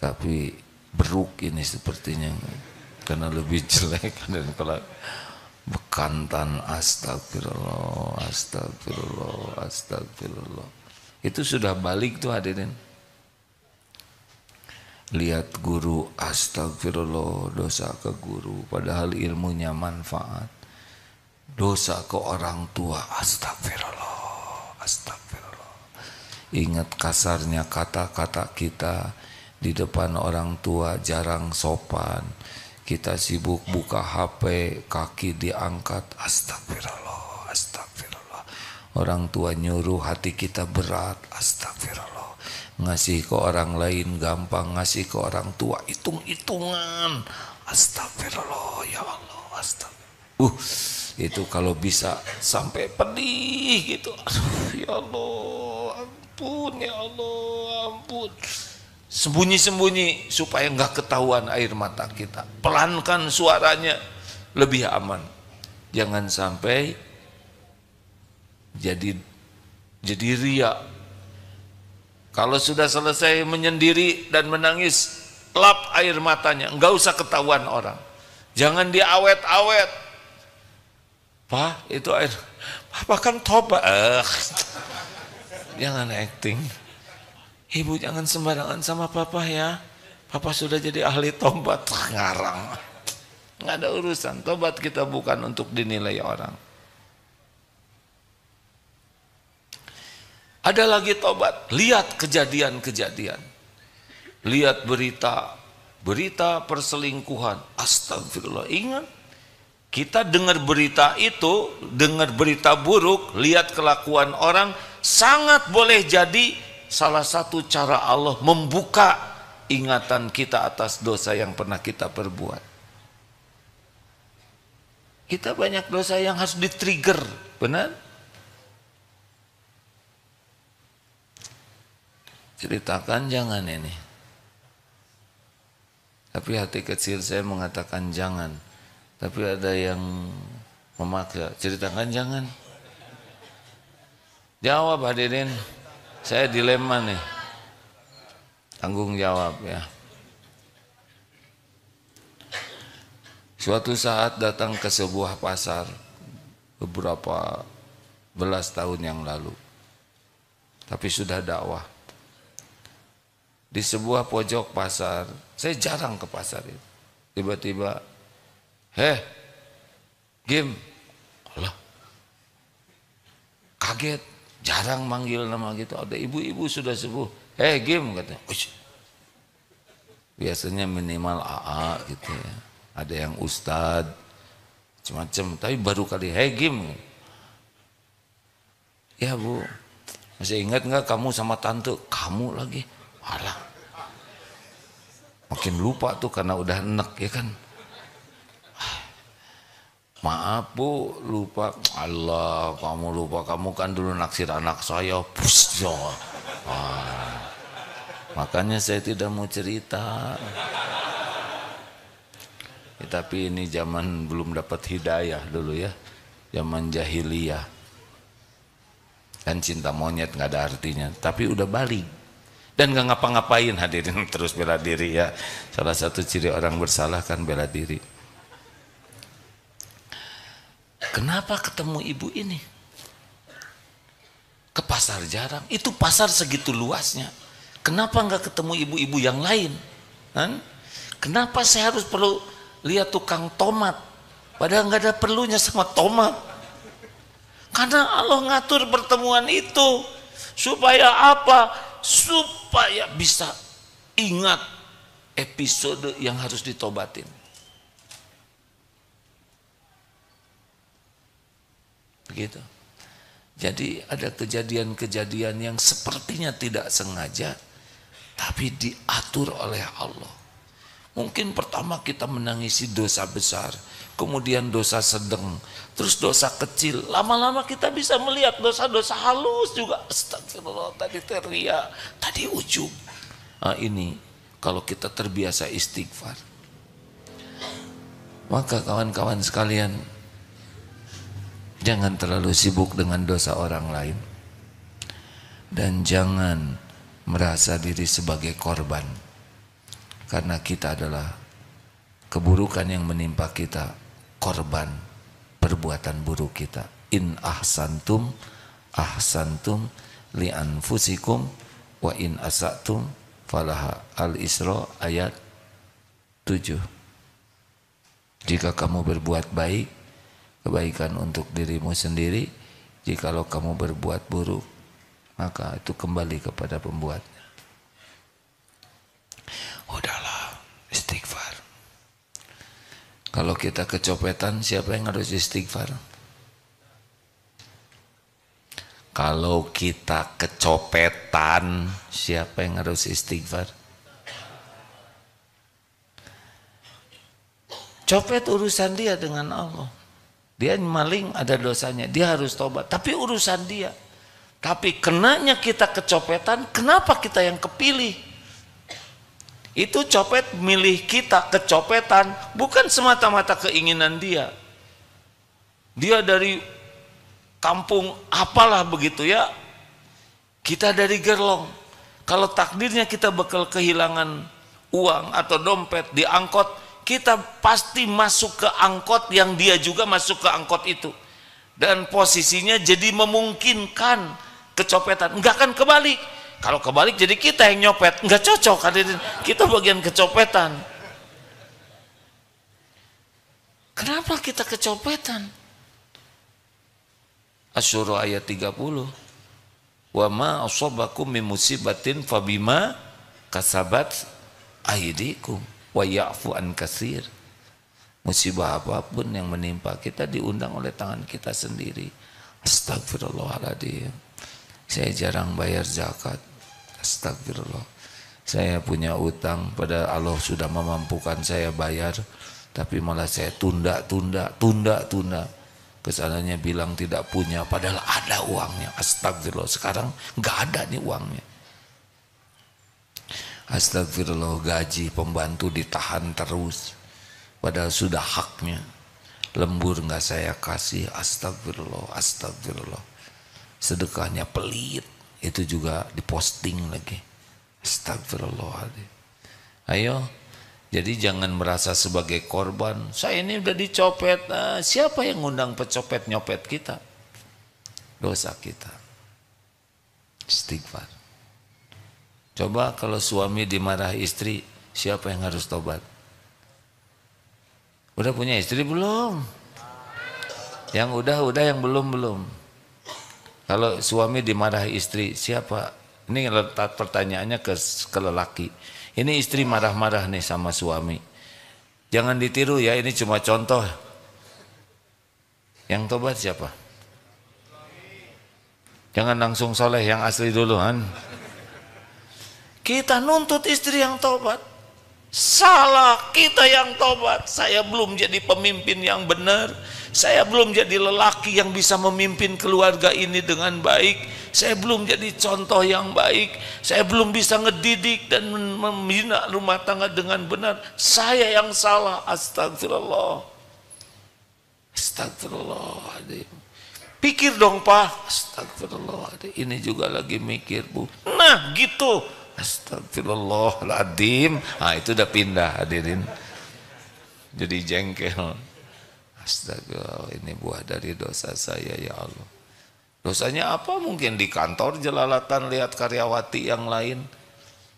tapi beruk ini sepertinya karena lebih jelek dan kalau bekantan, astagfirullah, astagfirullah, astagfirullah. Itu sudah balik tuh hadirin. Lihat guru, astagfirullah, dosa ke guru padahal ilmunya manfaat. Dosa ke orang tua, astagfirullah, astagfirullah. Ingat kasarnya kata-kata kita di depan orang tua, jarang sopan. Kita sibuk buka HP, kaki diangkat, astagfirullah, astagfirullah. Orang tua nyuruh, hati kita berat, astagfirullah. Ngasih ke orang lain gampang, ngasih ke orang tua hitung-hitungan, astagfirullah ya Allah, astagfirullah. Itu kalau bisa sampai pedih gitu, aduh ya Allah, ampun ya Allah, ampun. Sembunyi-sembunyi supaya nggak ketahuan air mata kita. Pelankan suaranya, lebih aman. Jangan sampai jadi riya. Kalau sudah selesai menyendiri dan menangis, lap air matanya, nggak usah ketahuan orang. Jangan diawet-awet. Pak, itu air, Papa kan tobat. Jangan acting. Ibu jangan sembarangan sama papa ya. Papa sudah jadi ahli tobat. Ngarang. Nggak ada urusan. Tobat kita bukan untuk dinilai orang. Ada lagi tobat. Lihat kejadian-kejadian. Lihat berita perselingkuhan. Astagfirullah. Ingat. Kita dengar berita itu, dengar berita buruk, lihat kelakuan orang, sangat boleh jadi salah satu cara Allah membuka ingatan kita atas dosa yang pernah kita perbuat. Kita banyak dosa yang harus di-trigger, benar? Ceritakan jangan ini. Tapi hati kecil saya mengatakan jangan. Tapi ada yang memaksa, ceritakan jangan. Jawab hadirin. Saya dilema nih, tanggung jawab ya. Suatu saat datang ke sebuah pasar beberapa belas tahun yang lalu, tapi sudah dakwah. Di sebuah pojok pasar, saya jarang ke pasar itu. Tiba-tiba, Gim, Allah, kaget. Jarang manggil nama gitu. Ada ibu-ibu sudah sepuh. Gim katanya. Ush. Biasanya minimal AA gitu ya. Ada yang ustad, macam-macam. Tapi baru kali Gim. Ya Bu, masih ingat nggak kamu sama tante? Kamu lagi. Alah. Makin lupa tuh karena udah enek ya kan. Maaf bu, lupa. Allah, kamu lupa, kamu kan dulu naksir anak saya. Makanya saya tidak mau cerita. Ya, tapi ini zaman belum dapat hidayah dulu ya, zaman jahiliyah. Kan cinta monyet nggak ada artinya, tapi udah balik dan nggak ngapa-ngapain, hadirin terus bela diri ya. Salah satu ciri orang bersalah kan bela diri. Kenapa ketemu ibu ini? Ke pasar jarang, itu pasar segitu luasnya. Kenapa nggak ketemu ibu-ibu yang lain? Kenapa saya harus perlu lihat tukang tomat? Padahal nggak ada perlunya sama tomat. Karena Allah ngatur pertemuan itu supaya apa? Supaya bisa ingat episode yang harus ditobatin. Begitu. Jadi ada kejadian-kejadian yang sepertinya tidak sengaja, tapi diatur oleh Allah. Mungkin pertama kita menangisi dosa besar, kemudian dosa sedang, terus dosa kecil. Lama-lama kita bisa melihat dosa-dosa halus juga. Astagfirullah, tadi teriak, tadi ujub. Nah, ini kalau kita terbiasa istighfar. Maka kawan-kawan sekalian, jangan terlalu sibuk dengan dosa orang lain. Dan jangan merasa diri sebagai korban. Karena kita adalah keburukan yang menimpa kita, korban perbuatan buruk kita. In ahsantum ahsantum li anfusikum wa in asatum falaha. Al-Isra ayat 7. Jika kamu berbuat baik, kebaikan untuk dirimu sendiri. Jikalau kamu berbuat buruk, maka itu kembali kepada pembuatnya. Udahlah, istighfar. Kalau kita kecopetan, siapa yang harus istighfar? Kalau kita kecopetan, siapa yang harus istighfar? Copet urusan dia dengan Allah. Dia maling, ada dosanya, dia harus tobat. Tapi urusan dia. Tapi kenanya kita kecopetan, kenapa kita yang kepilih? Itu copet milih kita kecopetan, bukan semata-mata keinginan dia. Dia dari kampung apalah begitu ya. Kita dari Gerlong. Kalau takdirnya kita bakal kehilangan uang atau dompet di angkot, kita pasti masuk ke angkot yang dia juga masuk ke angkot itu. Dan posisinya jadi memungkinkan kecopetan. Enggak akan kebalik. Kalau kebalik jadi kita yang nyopet, enggak cocok, hadirin. Kita bagian kecopetan. Kenapa kita kecopetan? Asy-Syura ayat 30. Wa ma asabakum min musibatin fabima kasabat aydikum wa ya'fu an katsir. Musibah apapun yang menimpa kita diundang oleh tangan kita sendiri. Astagfirullahaladzim. Saya jarang bayar zakat. Astagfirullah. Saya punya utang, pada Allah sudah memampukan saya bayar, tapi malah saya tunda. Kesananya bilang tidak punya, padahal ada uangnya. Astagfirullah. Sekarang nggak ada nih uangnya. Astagfirullah, gaji pembantu ditahan terus, padahal sudah haknya. Lembur nggak saya kasih. Astagfirullah. Sedekahnya pelit, itu juga diposting lagi. Astagfirullahaladzim. Ayo, jadi jangan merasa sebagai korban. Saya ini udah dicopet. Siapa yang ngundang pecopet nyopet kita? Dosa kita. Istighfar. Coba kalau suami dimarahi istri, siapa yang harus tobat? Udah punya istri belum? Yang udah, yang belum. Kalau suami dimarahi istri, siapa? Ini letak pertanyaannya ke lelaki. Ini istri marah-marah nih sama suami. Jangan ditiru ya, ini cuma contoh. Yang tobat siapa? Jangan langsung soleh, yang asli dulu kan. Kita nuntut istri yang tobat. Salah, kita yang tobat. Saya belum jadi pemimpin yang benar, saya belum jadi lelaki yang bisa memimpin keluarga ini dengan baik, saya belum jadi contoh yang baik, saya belum bisa ngedidik dan membina rumah tangga dengan benar. Saya yang salah. Astagfirullah, astagfirullahaladzim. Pikir dong Pak. Astagfirullahaladzim, ini juga lagi mikir Bu. Nah gitu. Astagfirullahaladzim. Nah itu udah pindah hadirin, jadi jengkel. Astagfirullah, ini buah dari dosa saya ya Allah. Dosanya apa? Mungkin di kantor jelalatan lihat karyawati yang lain,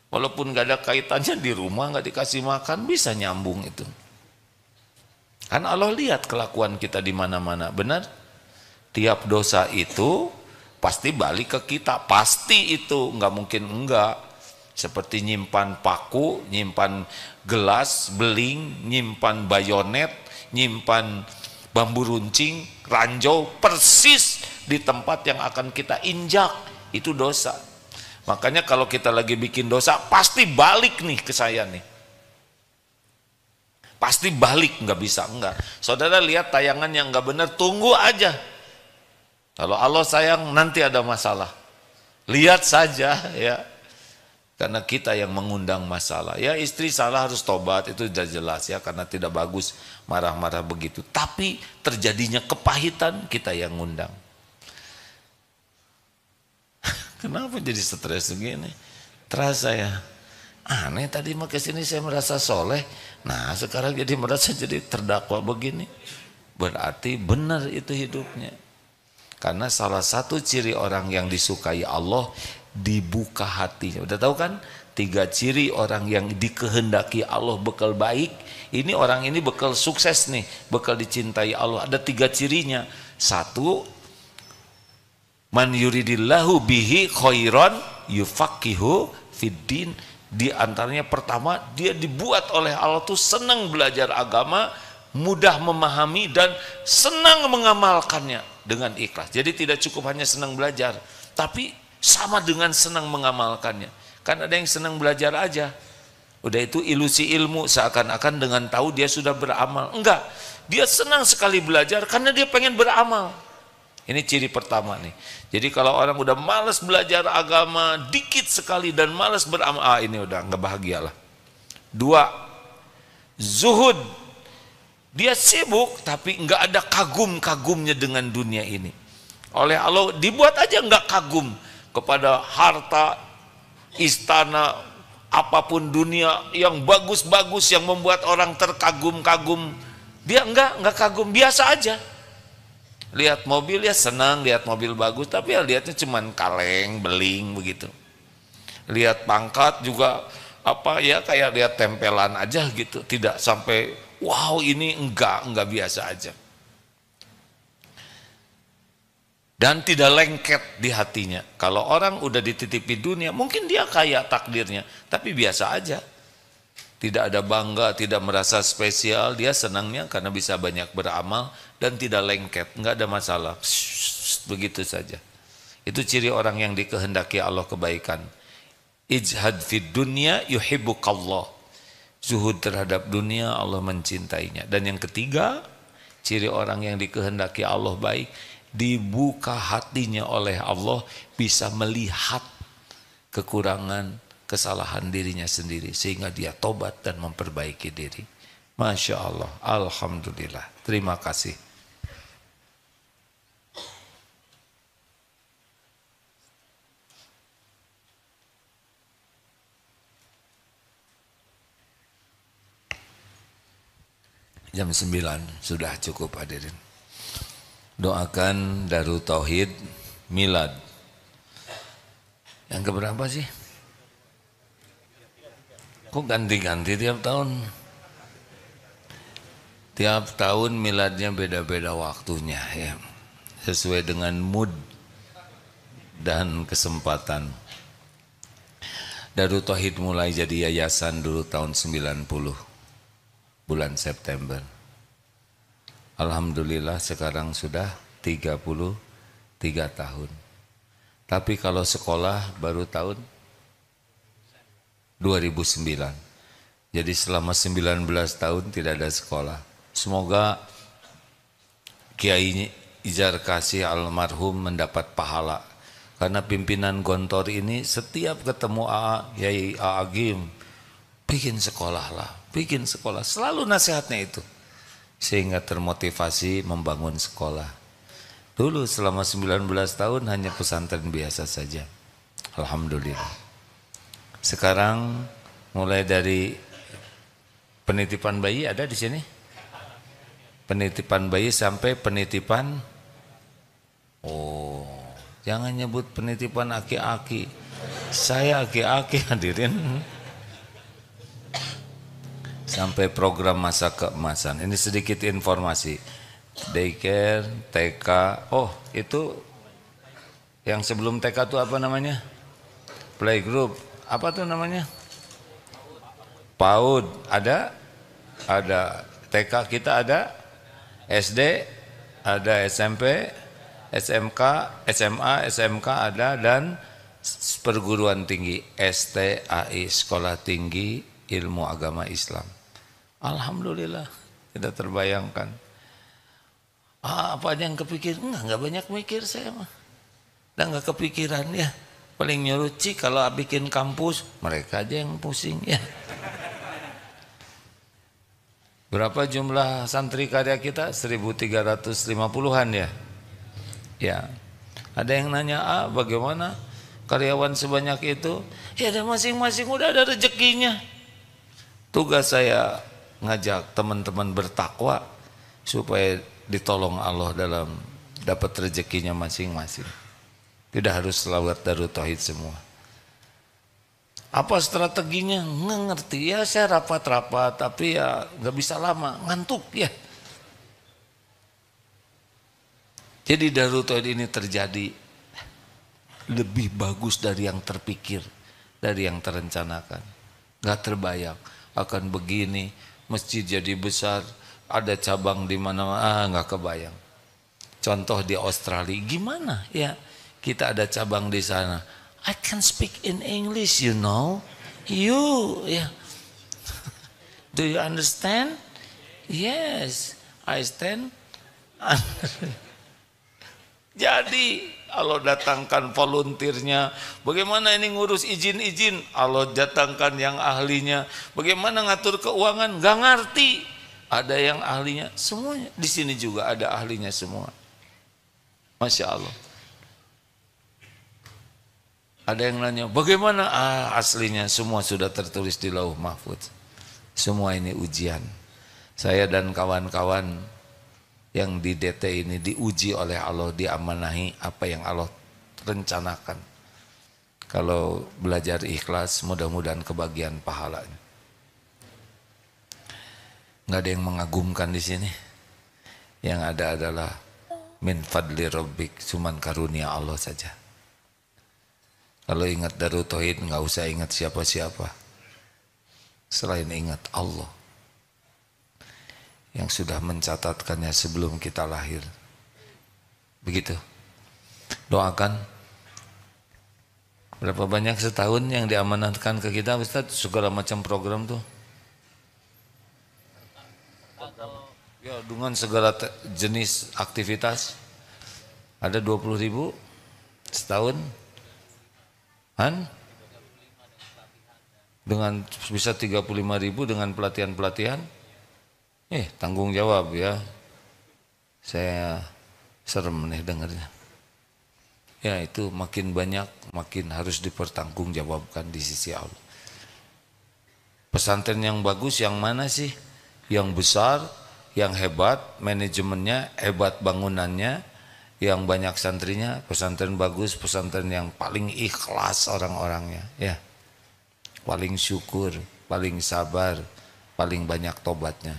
walaupun gak ada kaitannya, di rumah gak dikasih makan, bisa nyambung itu. Kan Allah lihat kelakuan kita di mana-mana, benar? Tiap dosa itu pasti balik ke kita, pasti itu, nggak mungkin enggak. Seperti nyimpan paku, nyimpan gelas, beling, nyimpan bayonet, nyimpan bambu runcing, ranjau, persis di tempat yang akan kita injak, itu dosa. Makanya kalau kita lagi bikin dosa, pasti balik nih ke saya nih. Pasti balik, nggak bisa enggak. Saudara lihat tayangan yang nggak benar, tunggu aja. Kalau Allah sayang, nanti ada masalah. Lihat saja ya. Karena kita yang mengundang masalah. Ya istri salah harus tobat, itu sudah jelas ya, karena tidak bagus marah-marah begitu. Tapi terjadinya kepahitan, kita yang ngundang. Kenapa jadi stres begini? Terasa ya, aneh, tadi mah kesini saya merasa soleh, nah sekarang jadi merasa jadi terdakwa begini. Berarti benar itu hidupnya. Karena salah satu ciri orang yang disukai Allah, dibuka hatinya. Udah tahu kan 3 ciri orang yang dikehendaki Allah bekal baik. Ini orang ini bekal sukses nih, bekal dicintai Allah. Ada 3 cirinya. 1, man yuridillahu bihi khairan yufaqihu fiddin. Di antaranya pertama, dia dibuat oleh Allah tuh senang belajar agama, mudah memahami dan senang mengamalkannya dengan ikhlas. Jadi tidak cukup hanya senang belajar, tapi sama dengan senang mengamalkannya. Kan ada yang senang belajar aja, udah itu ilusi ilmu, seakan-akan dengan tahu dia sudah beramal. Enggak, dia senang sekali belajar karena dia pengen beramal. Ini ciri pertama nih. Jadi kalau orang udah malas belajar agama dikit sekali dan malas beramal, ini udah nggak bahagia lah. 2, zuhud. Dia sibuk tapi nggak ada kagum-kagumnya dengan dunia ini. Oleh Allah dibuat aja nggak kagum kepada harta, istana, apapun dunia yang bagus-bagus yang membuat orang terkagum-kagum. Dia enggak kagum, biasa aja. Lihat mobil ya senang, lihat mobil bagus, tapi ya lihatnya cuman kaleng, beling begitu. Lihat pangkat juga apa ya, kayak lihat tempelan aja gitu, tidak sampai wow ini, enggak biasa aja. Dan tidak lengket di hatinya. Kalau orang udah dititipi dunia, mungkin dia kaya takdirnya, tapi biasa aja. Tidak ada bangga, tidak merasa spesial, dia senangnya karena bisa banyak beramal dan tidak lengket, nggak ada masalah. Begitu saja. Itu ciri orang yang dikehendaki Allah kebaikan. Ijhad fid dunya yuhibbukallah. Zuhud terhadap dunia, Allah mencintainya. Dan yang ketiga, ciri orang yang dikehendaki Allah baik, dibuka hatinya oleh Allah, bisa melihat kekurangan, kesalahan dirinya sendiri, sehingga dia tobat dan memperbaiki diri. Masya Allah, alhamdulillah, terima kasih. Jam 9 sudah cukup hadirin. Doakan Darut Tauhid Milad. Yang keberapa sih? Kok ganti-ganti tiap tahun? Tiap tahun miladnya beda-beda waktunya ya. Sesuai dengan mood dan kesempatan. Darut Tauhid mulai jadi yayasan dulu tahun 90, bulan September. Alhamdulillah sekarang sudah 33 tahun. Tapi kalau sekolah baru tahun 2009. Jadi selama 19 tahun tidak ada sekolah. Semoga Kiai Izar Kasih almarhum mendapat pahala. Karena pimpinan Gontor ini setiap ketemu Kiai Agim, bikin sekolah lah, bikin sekolah. Selalu nasihatnya itu. Sehingga termotivasi membangun sekolah. Dulu selama 19 tahun hanya pesantren biasa saja. Alhamdulillah. Sekarang mulai dari penitipan bayi ada di sini. Penitipan bayi sampai penitipan, oh, jangan nyebut penitipan aki-aki. Saya aki-aki hadirin. Sampai program masa keemasan. Ini sedikit informasi. Daycare, TK. Oh, itu yang sebelum TK itu apa namanya? Playgroup. Apa tuh namanya? PAUD. Ada? Ada. TK kita ada. SD ada, SMP, SMK, SMA, SMK ada, dan perguruan tinggi STAI, Sekolah Tinggi Ilmu Agama Islam. Alhamdulillah, tidak terbayangkan. Apa aja yang kepikir? Enggak banyak mikir saya mah. Dan enggak kepikiran ya. Paling nyuruh Cik kalau bikin kampus, mereka aja yang pusing ya. Berapa jumlah santri karya kita? 1350-an ya. Ya. Ada yang nanya, bagaimana karyawan sebanyak itu? Ya ada masing-masing udah ada rezekinya. Tugas saya ngajak teman-teman bertakwa supaya ditolong Allah dalam dapat rezekinya masing-masing. Tidak harus selawat Darut Tauhid semua. Apa strateginya? Nggak ngerti ya, saya rapat-rapat tapi ya nggak bisa lama, ngantuk ya. Jadi Darut Tauhid ini terjadi lebih bagus dari yang terpikir, dari yang terencanakan. Nggak terbayang akan begini, masjid jadi besar, ada cabang di mana, nggak kebayang. Contoh di Australia, gimana ya? Kita ada cabang di sana. I can speak in English, you know. You, yeah. Do you understand? Yes, I stand. Jadi, Allah datangkan volunteernya. Bagaimana ini ngurus izin-izin? Allah datangkan yang ahlinya. Bagaimana ngatur keuangan? Gak ngerti. Ada yang ahlinya. Semuanya. Di sini juga ada ahlinya semua. Masya Allah. Ada yang nanya, bagaimana? Aslinya semua sudah tertulis di Lauh Mahfudz. Semua ini ujian. Saya dan kawan-kawan yang di DT ini diuji oleh Allah, diamanahi apa yang Allah rencanakan. Kalau belajar ikhlas, mudah-mudahan kebagian pahalanya. Nggak ada yang mengagumkan di sini. Yang ada adalah min fadli rabbik, cuman karunia Allah saja. Kalau ingat Darut Tauhid nggak usah ingat siapa-siapa selain ingat Allah yang sudah mencatatkannya sebelum kita lahir. Begitu. Doakan. Berapa banyak setahun yang diamanatkan ke kita Ustaz, segala macam program tuh. Ya, dengan segala jenis aktivitas. Ada 20.000 setahun. Dengan bisa 35.000 dengan pelatihan-pelatihan. Tanggung jawab ya. Saya serem nih dengarnya. Ya itu makin banyak, makin harus dipertanggungjawabkan di sisi Allah. Pesantren yang bagus yang mana sih? Yang besar, yang hebat, manajemennya, hebat bangunannya, yang banyak santrinya. Pesantren bagus, pesantren yang paling ikhlas orang-orangnya, ya, paling syukur, paling sabar, paling banyak tobatnya.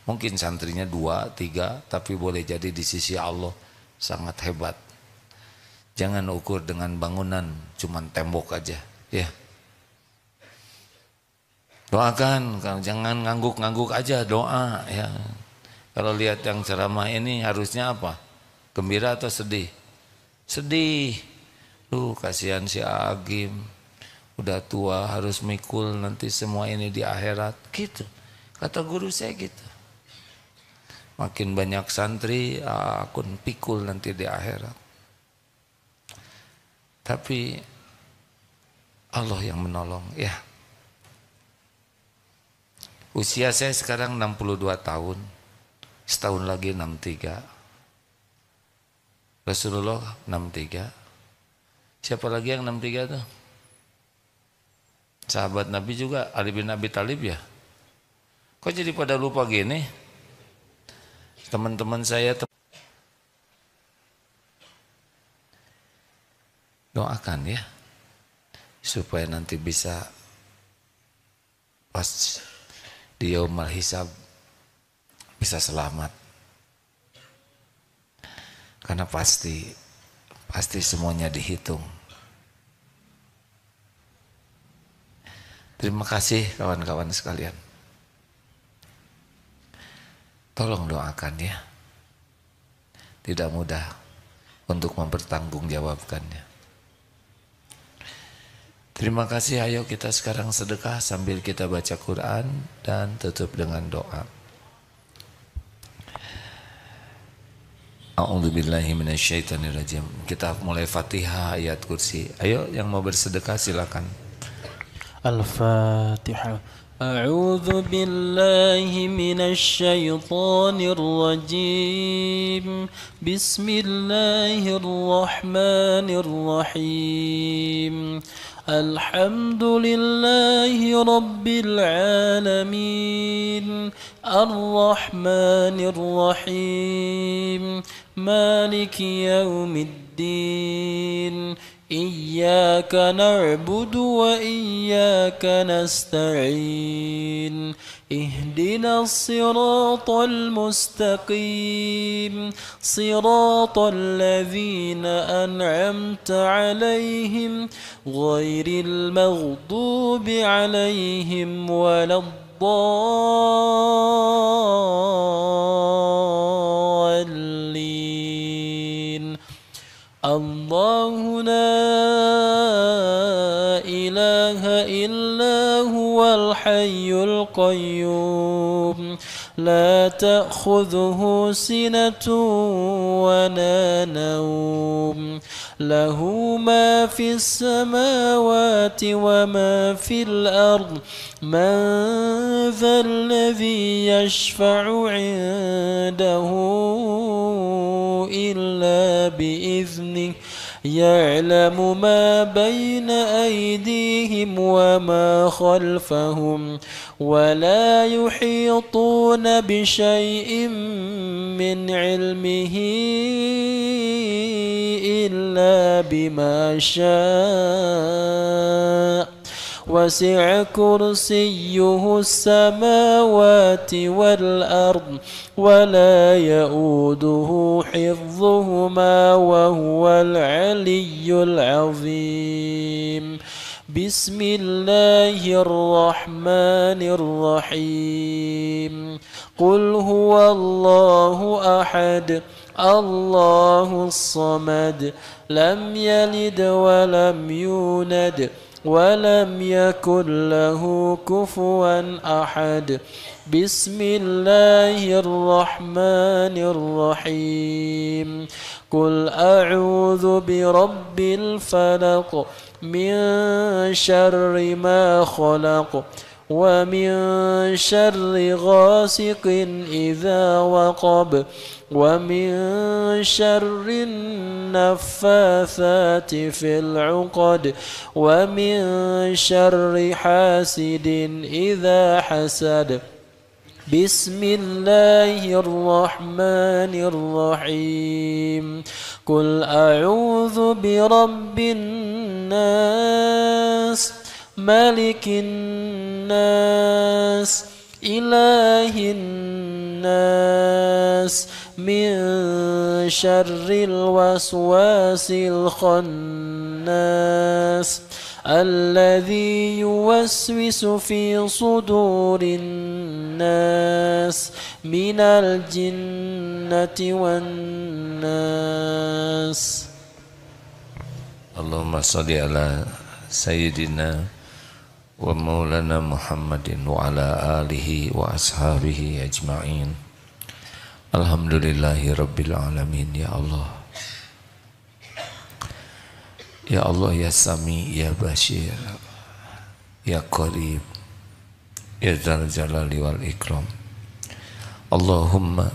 Mungkin santrinya 2, 3, tapi boleh jadi di sisi Allah sangat hebat. Jangan ukur dengan bangunan, cuman tembok aja, ya. Doakan, jangan ngangguk-ngangguk aja, doa, ya. Kalau lihat yang ceramah ini harusnya apa? Gembira atau sedih? Sedih. Kasihan si Agim. udah tua harus mikul nanti semua ini di akhirat gitu. Kata guru saya gitu. Makin banyak santri akun pikul nanti di akhirat. Tapi Allah yang menolong ya. Usia saya sekarang 62 tahun. Setahun lagi 63. Rasulullah 63. Siapa lagi yang 63 tuh? Sahabat Nabi juga Ali bin Abi Thalib ya. Kok jadi pada lupa gini? Teman-teman saya doakan ya supaya nanti bisa pas di yaumul hisab bisa selamat. Karena pasti semuanya dihitung. Terima kasih kawan-kawan sekalian. Tolong doakan ya. Tidak mudah untuk mempertanggungjawabkannya. Terima kasih, ayo kita sekarang sedekah sambil kita baca Quran dan tutup dengan doa. A'udzubillahi minasyaitonirrajim. Kita mulai Fatihah ayat kursi. Ayo yang mau bersedekah silakan. Al-Fatihah. A'udzu billahi minasyaitonir rajim. Bismillahirrahmanirrahim. Alhamdulillahi rabbil alamin. Ar-Rahmanir Rahim. Maliki yaumiddin. Iyyaka na'budu wa iyyaka nasta'in. Ihdinas siratal mustaqim. Siratal ladzina an'amta 'alaihim ghairil maghdubi 'alaihim waladdallin. Allahu la ilaha illa huwal hayyul qayyum. La ta'khudhuhu sinatun wa la nawm. Lahu ma fis samawati wa ma fil ard. Man dhal ladhi yashfa'u 'indahu illa bi'idhnihi. يعلم ما بين أيديهم وما خلفهم ولا يحيطون بشيء من علمه إلا بما شاء وسع كرسيه السماوات والأرض ولا يؤوده حفظهما وهو العلي العظيم. بسم الله الرحمن الرحيم. قل هو الله أحد الله الصمد لم يلد ولم يولد ولم يكن له كفوا أحد. بسم الله الرحمن الرحيم. قل أعوذ برب الفلق من شر ما خلق ومن شر غاسق إذا وقب ومن شر النفاثات في العقد ومن شر حاسد إذا حسد. بسم الله الرحمن الرحيم. قل أعوذ برب الناس ملك الناس إله الناس من شر الوسواس الخناس الذي يوسوس في صدور الناس من الجنة والناس. Allahumma sholli ala Sayyidina wa maulana Muhammadin wa ala alihi wa ashabihi ajma'in. Alhamdulillahi rabbil alamin. Ya Allah, ya Allah, ya Sami, ya Bashir, ya Qarib, ya Dzal Jalali wal Ikram. Allahumma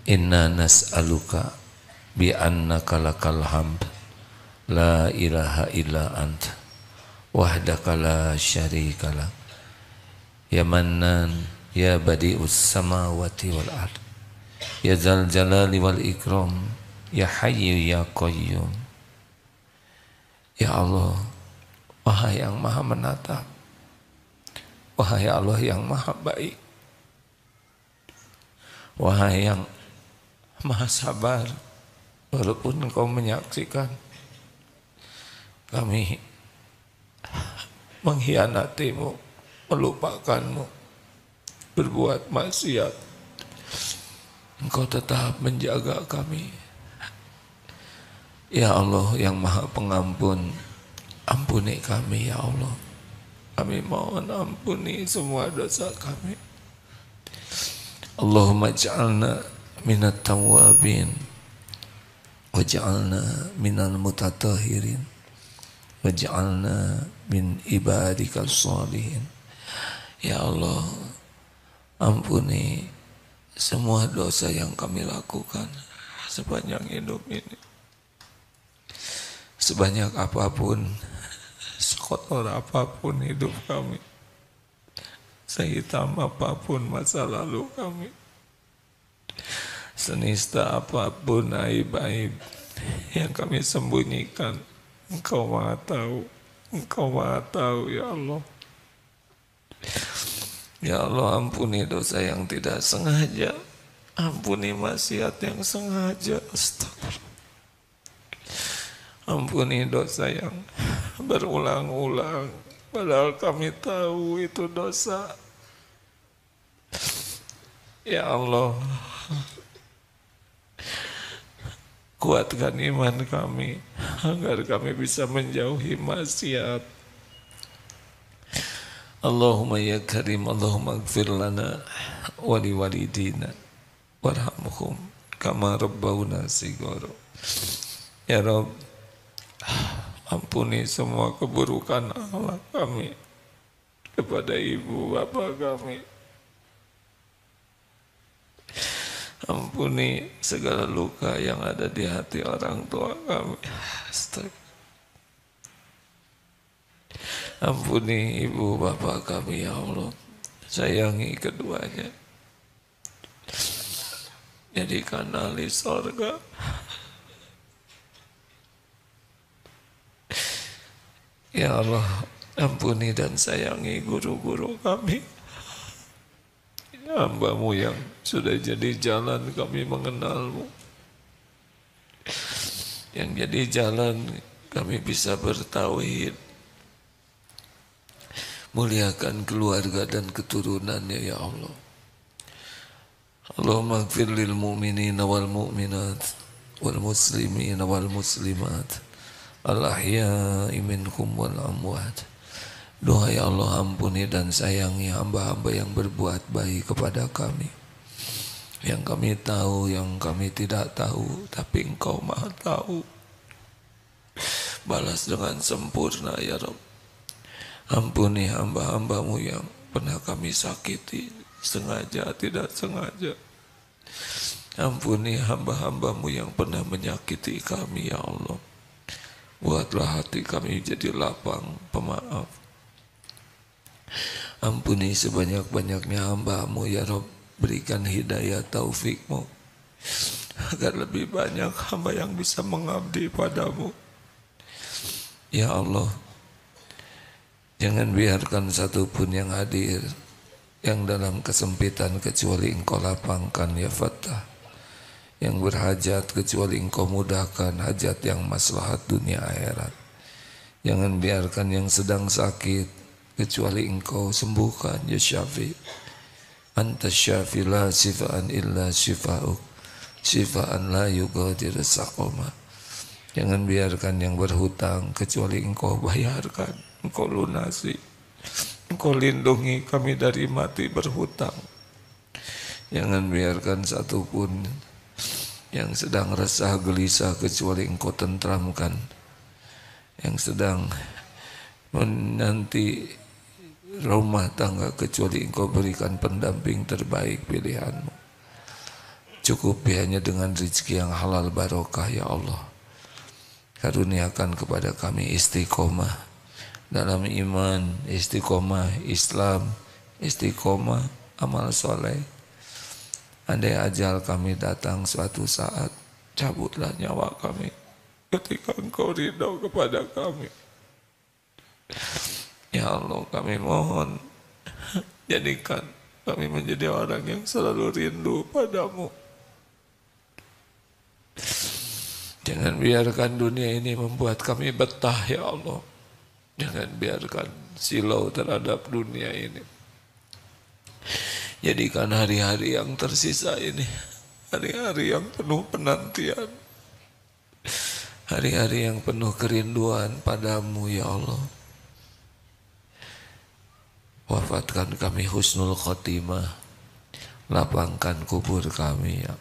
inna nas'aluka bi annaka lakal hamd la ilaha illa anta wahdaka la syarika lak ya mannan ya badi'us samawati wal ard ya Dzal Jalali wal Ikram ya Hayyu ya Qayyum. Ya Allah, wahai yang maha menatap, wahai Allah yang maha baik, wahai yang maha sabar, walaupun Engkau menyaksikan kami mengkhianatimu, melupakanmu, berbuat maksiat, Engkau tetap menjaga kami. Ya Allah yang maha pengampun, ampuni kami ya Allah. Kami mohon ampuni semua dosa kami. Allahumma ja'alna minat tawabin waj'alna minal mutatahirin waj'alna min ibadikal sholihin. Ya Allah, ampuni semua dosa yang kami lakukan sepanjang hidup ini. Sebanyak apapun, sekotor apapun hidup kami, sehitam apapun masa lalu kami, senista apapun aib-aib yang kami sembunyikan, Engkau Maha tahu, Engkau Maha tahu ya Allah. Ya Allah, ampuni dosa yang tidak sengaja, ampuni maksiat yang sengaja. Astagfirullah. Ampuni dosa yang berulang-ulang, padahal kami tahu itu dosa. Ya Allah, kuatkan iman kami agar kami bisa menjauhi maksiat. Allahumma ya Karim, Allahumma ighfir lana wa liwalidina warhamhum kama rabbawna shighara. Ya Rabb, ampuni semua keburukan akhlak kami kepada ibu bapa kami. Ampuni segala luka yang ada di hati orang tua kami. Ampuni ibu bapa kami ya Allah. Sayangi keduanya, jadikan ahli surga. Ya Allah, ampuni dan sayangi guru-guru kami, hamba-Mu yang sudah jadi jalan kami mengenal-Mu, yang jadi jalan kami bisa bertauhid, muliakan keluarga dan keturunannya ya Allah. Allahumma ighfir lil mu'minina wal mu'minat wal muslimina wal muslimat al-ahya'i minhum wal amwat. Doa ya Allah, ampuni dan sayangi hamba-hamba yang berbuat baik kepada kami, yang kami tahu, yang kami tidak tahu, tapi Engkau Maha tahu. Balas dengan sempurna ya Rabb. Ampuni hamba-hamba-Mu yang pernah kami sakiti, sengaja tidak sengaja. Ampuni hamba-hamba-Mu yang pernah menyakiti kami ya Allah. Buatlah hati kami jadi lapang pemaaf. Ampuni sebanyak-banyaknya hamba-Mu ya Rabb. Berikan hidayah taufik-Mu agar lebih banyak hamba yang bisa mengabdi padamu. Ya Allah, jangan biarkan satupun yang hadir yang dalam kesempitan kecuali Engkau lapangkan ya Fattah, yang berhajat kecuali Engkau mudahkan hajat yang maslahat dunia akhirat. Jangan biarkan yang sedang sakit kecuali Engkau sembuhkan ya Syafi. Anta syafi la shifaan illa shifa'uk, shifaan la yughadiru saqama. Jangan biarkan yang berhutang kecuali Engkau bayarkan, Engkau lunasi, Engkau lindungi kami dari mati berhutang. Jangan biarkan satupun yang sedang resah gelisah kecuali Engkau tentramkan, yang sedang menanti rumah tangga kecuali Engkau berikan pendamping terbaik pilihanmu. Cukupi hanya dengan rezeki yang halal barokah ya Allah. Karuniakan kepada kami istiqomah dalam iman, istiqomah Islam, istiqomah amal soleh. Andai ajal kami datang suatu saat, cabutlah nyawa kami ketika Engkau ridho kepada kami. Ya Allah, kami mohon jadikan kami menjadi orang yang selalu rindu padamu. Jangan biarkan dunia ini membuat kami betah ya Allah. Jangan biarkan silau terhadap dunia ini. Jadikan hari-hari yang tersisa ini hari-hari yang penuh penantian, hari-hari yang penuh kerinduan padamu ya Allah. Wafatkan kami husnul khotimah, lapangkan kubur kami ya,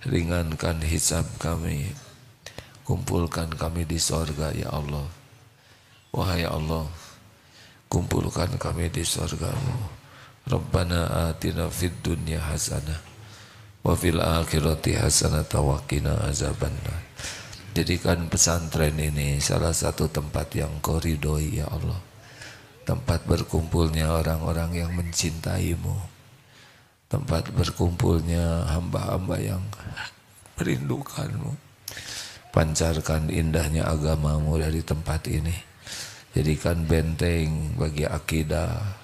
ringankan hisab kami, kumpulkan kami di sorga ya Allah. Wahai Allah, kumpulkan kami di sorgamu. Rabbana atina fid dunya hasanah wa fil akhirati hasanah wa qina azabannar. Jadikan pesantren ini salah satu tempat yang Kau ridhoi ya Allah, tempat berkumpulnya orang-orang yang mencintaimu, tempat berkumpulnya hamba-hamba yang merindukanmu. Pancarkan indahnya agamamu dari tempat ini, jadikan benteng bagi akidah,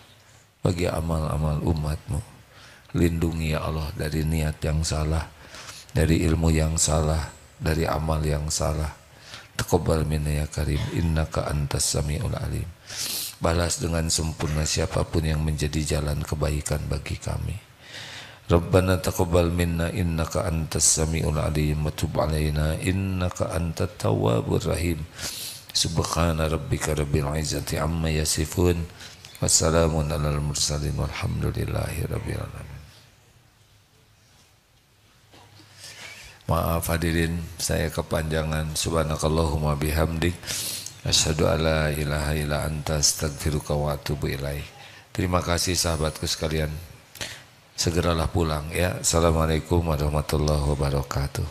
bagi amal-amal umatmu. Lindungi ya Allah dari niat yang salah, dari ilmu yang salah, dari amal yang salah. Taqabbal minna ya karim, innaka antas samiul alim. Balas dengan sempurna siapapun yang menjadi jalan kebaikan bagi kami. Rabbana taqabbal minna innaka antas samiul alim wa tub alaina innaka antat tawwabur rahim. Subhana rabbika rabbil izzati amma yasifun. Wassalamun alal mursalin walhamdulillahi rabbil alamin. Maaf hadirin, saya kepanjangan. Subhanakallahumma bihamdik, asyhadu alla ilaha illa anta astaghfiruka wa atubu ilaik. Terima kasih sahabatku sekalian. Segeralah pulang ya. Assalamualaikum warahmatullahi wabarakatuh.